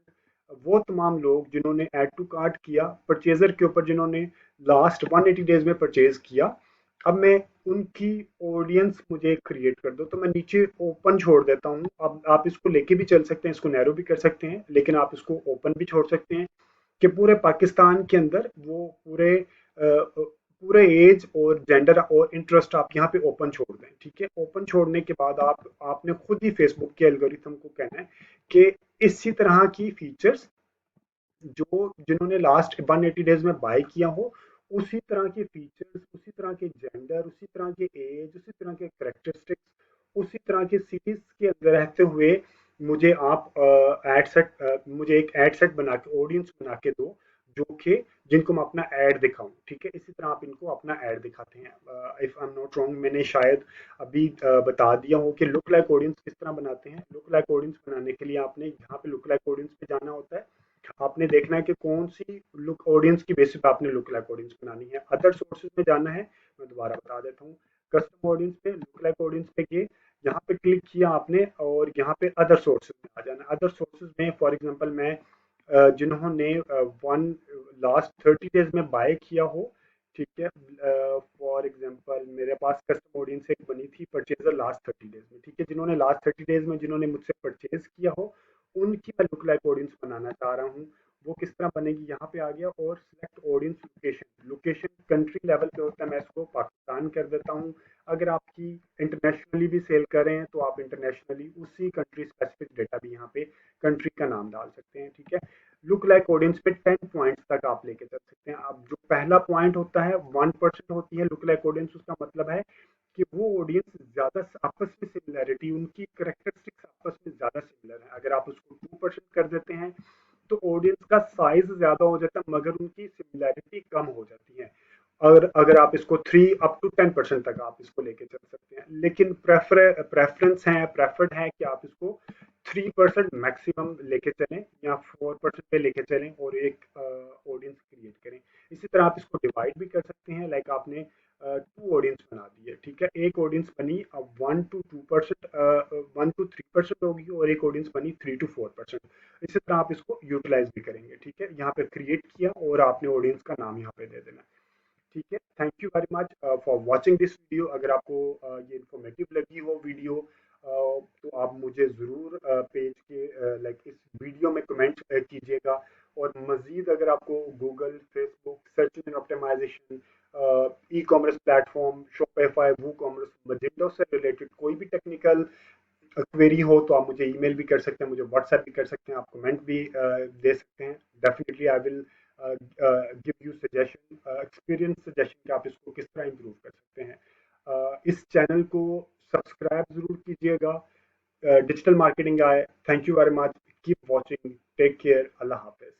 वो तमाम लोग जिन्होंने ऐड टू कार्ट किया परचेजर के ऊपर, जिन्होंने लास्ट 180 डेज में परचेज किया, अब मैं उनकी ऑडियंस मुझे क्रिएट कर दो, तो मैं नीचे ओपन छोड़ देता हूँ। अब आप इसको लेके भी चल सकते हैं, इसको नैरो भी कर सकते हैं, लेकिन आप इसको ओपन भी छोड़ सकते हैं कि पूरे पाकिस्तान के अंदर वो पूरे एज और जेंडर और इंटरेस्ट आप यहाँ पे ओपन छोड़ दें। ठीक है, ओपन छोड़ने के बाद आपने खुद ही फेसबुक के एल्गोरिथम को कहना है कि इसी तरह की फीचर्स जो जिन्होंने लास्ट 180 डेज में बाय किया हो, उसी तरह के फीचर्स, उसी तरह के जेंडर, उसी तरह के एज, उसी तरह के करेक्टरिस्टिक्स, उसी तरह के सिटीज के अंदर रहते हुए मुझे आप एड सेट, मुझे एक एड सेट बना के ऑडियंस बना के दो जो कि जिनको मैं अपना ऐड दिखाऊं। ठीक है, इसी तरह आप इनको अपना ऐड दिखाते हैं। If I am not wrong, मैंने शायद अभी बता दिया हो कि लुक लाइक ऑडियंस किस तरह बनाते हैं। लुक लाइक ऑडियंस बनाने के लिए आपने यहाँ पे लुक लाइक ऑडियंस पे जाना होता है। आपने देखना है कि कौन सी लुक ऑडियंस की बेसिस पे आपने लुक लाइक ऑडियंस बनानी है। अदर सोर्सेज में जाना है, मैं दोबारा बता देता हूँ। कस्टम ऑडियंस पे, लुक लाइक ऑडियंस पे गए, यहाँ पे क्लिक किया आपने और यहाँ पे अदर सोर्सेज में आ जाना है। अदर सोर्सेज में फॉर एग्जांपल मैं जिन्होंने वन लास्ट 30 डेज में बाय किया हो, ठीक है, फॉर एग्जांपल मेरे पास कस्टम ऑडियंस एक बनी थी परचेजर लास्ट 30 डेज में। ठीक है, जिन्होंने लास्ट 30 डेज में जिन्होंने मुझसे परचेज किया हो, उनकी मैं लुक लाइक ऑडियंस बनाना चाह रहा हूँ। वो किस तरह बनेगी, यहाँ पे आ गया और select audience location. Location country level पे होता है, मैं इसको पाकिस्तान कर देता हूँ। अगर आपकी इंटरनेशनली भी सेल कर रहे हैं तो आप इंटरनेशनली उसी कंट्री स्पेसिफिक डेटा भी यहाँ पे कंट्री का नाम डाल सकते हैं। ठीक है, लुक लाइक ऑडियंस पे 10 पॉइंट्स तक आप लेके चल सकते हैं। अब जो पहला पॉइंट होता है 1% होती है लुक लाइक ऑडियंस, उसका मतलब है कि वो ऑडियंस ज्यादा आपस में सिमिलैरिटी, उनकी करेक्टरिस्टिक्स आपस में ज्यादा सिमिलर है। अगर आप उसको 2% कर देते हैं तो ऑडियंस का साइज ज्यादा हो जाता है मगर उनकी सिमिलैरिटी कम हो जाती है। और अगर आप इसको 3 up to 10% तक आप इसको लेके चल सकते हैं, लेकिन प्रेफरेंस है, प्रेफर्ड है कि आप इसको 3% मैक्सिमम लेके चलें या 4% पे लेके चलें और एक ऑडियंस क्रिएट करें। इसी तरह आप इसको डिवाइड भी कर सकते हैं। लाइक आपने 2 ऑडियंस बना दी है, ठीक है, एक ऑडियंस बनी अब 1 to 2%, 1 to 3% होगी और एक ऑडियंस बनी 3 to 4%। इसी तरह आप इसको यूटिलाइज भी करेंगे। ठीक है, यहाँ पे क्रिएट किया और आपने ऑडियंस का नाम यहाँ पे दे देना। ठीक है, thank you very much for watching this video. अगर आपको ये इन्फॉर्मेटिव लगी हो वीडियो, तो आप मुझे ज़रूर पेज के लाइक इस वीडियो में कमेंट कीजिएगा। और मज़ीद अगर आपको Google, Facebook, search engine optimisation, ecommerce platform, Shopify, WooCommerce, Magento से रिलेटेड कोई भी टेक्निकल क्वेरी हो तो आप मुझे ईमेल भी कर सकते हैं, मुझे व्हाट्सएप भी कर सकते हैं, आप कमेंट भी दे सकते हैं। Definitely I will give you suggestion, experience suggestion कि आप इसको किस तरह इम्प्रूव कर सकते हैं। इस चैनल को सब्सक्राइब ज़रूर कीजिएगा। डिजिटल मार्केटिंग आए, thank you very much, keep watching, take care, अल्लाह हाफिज।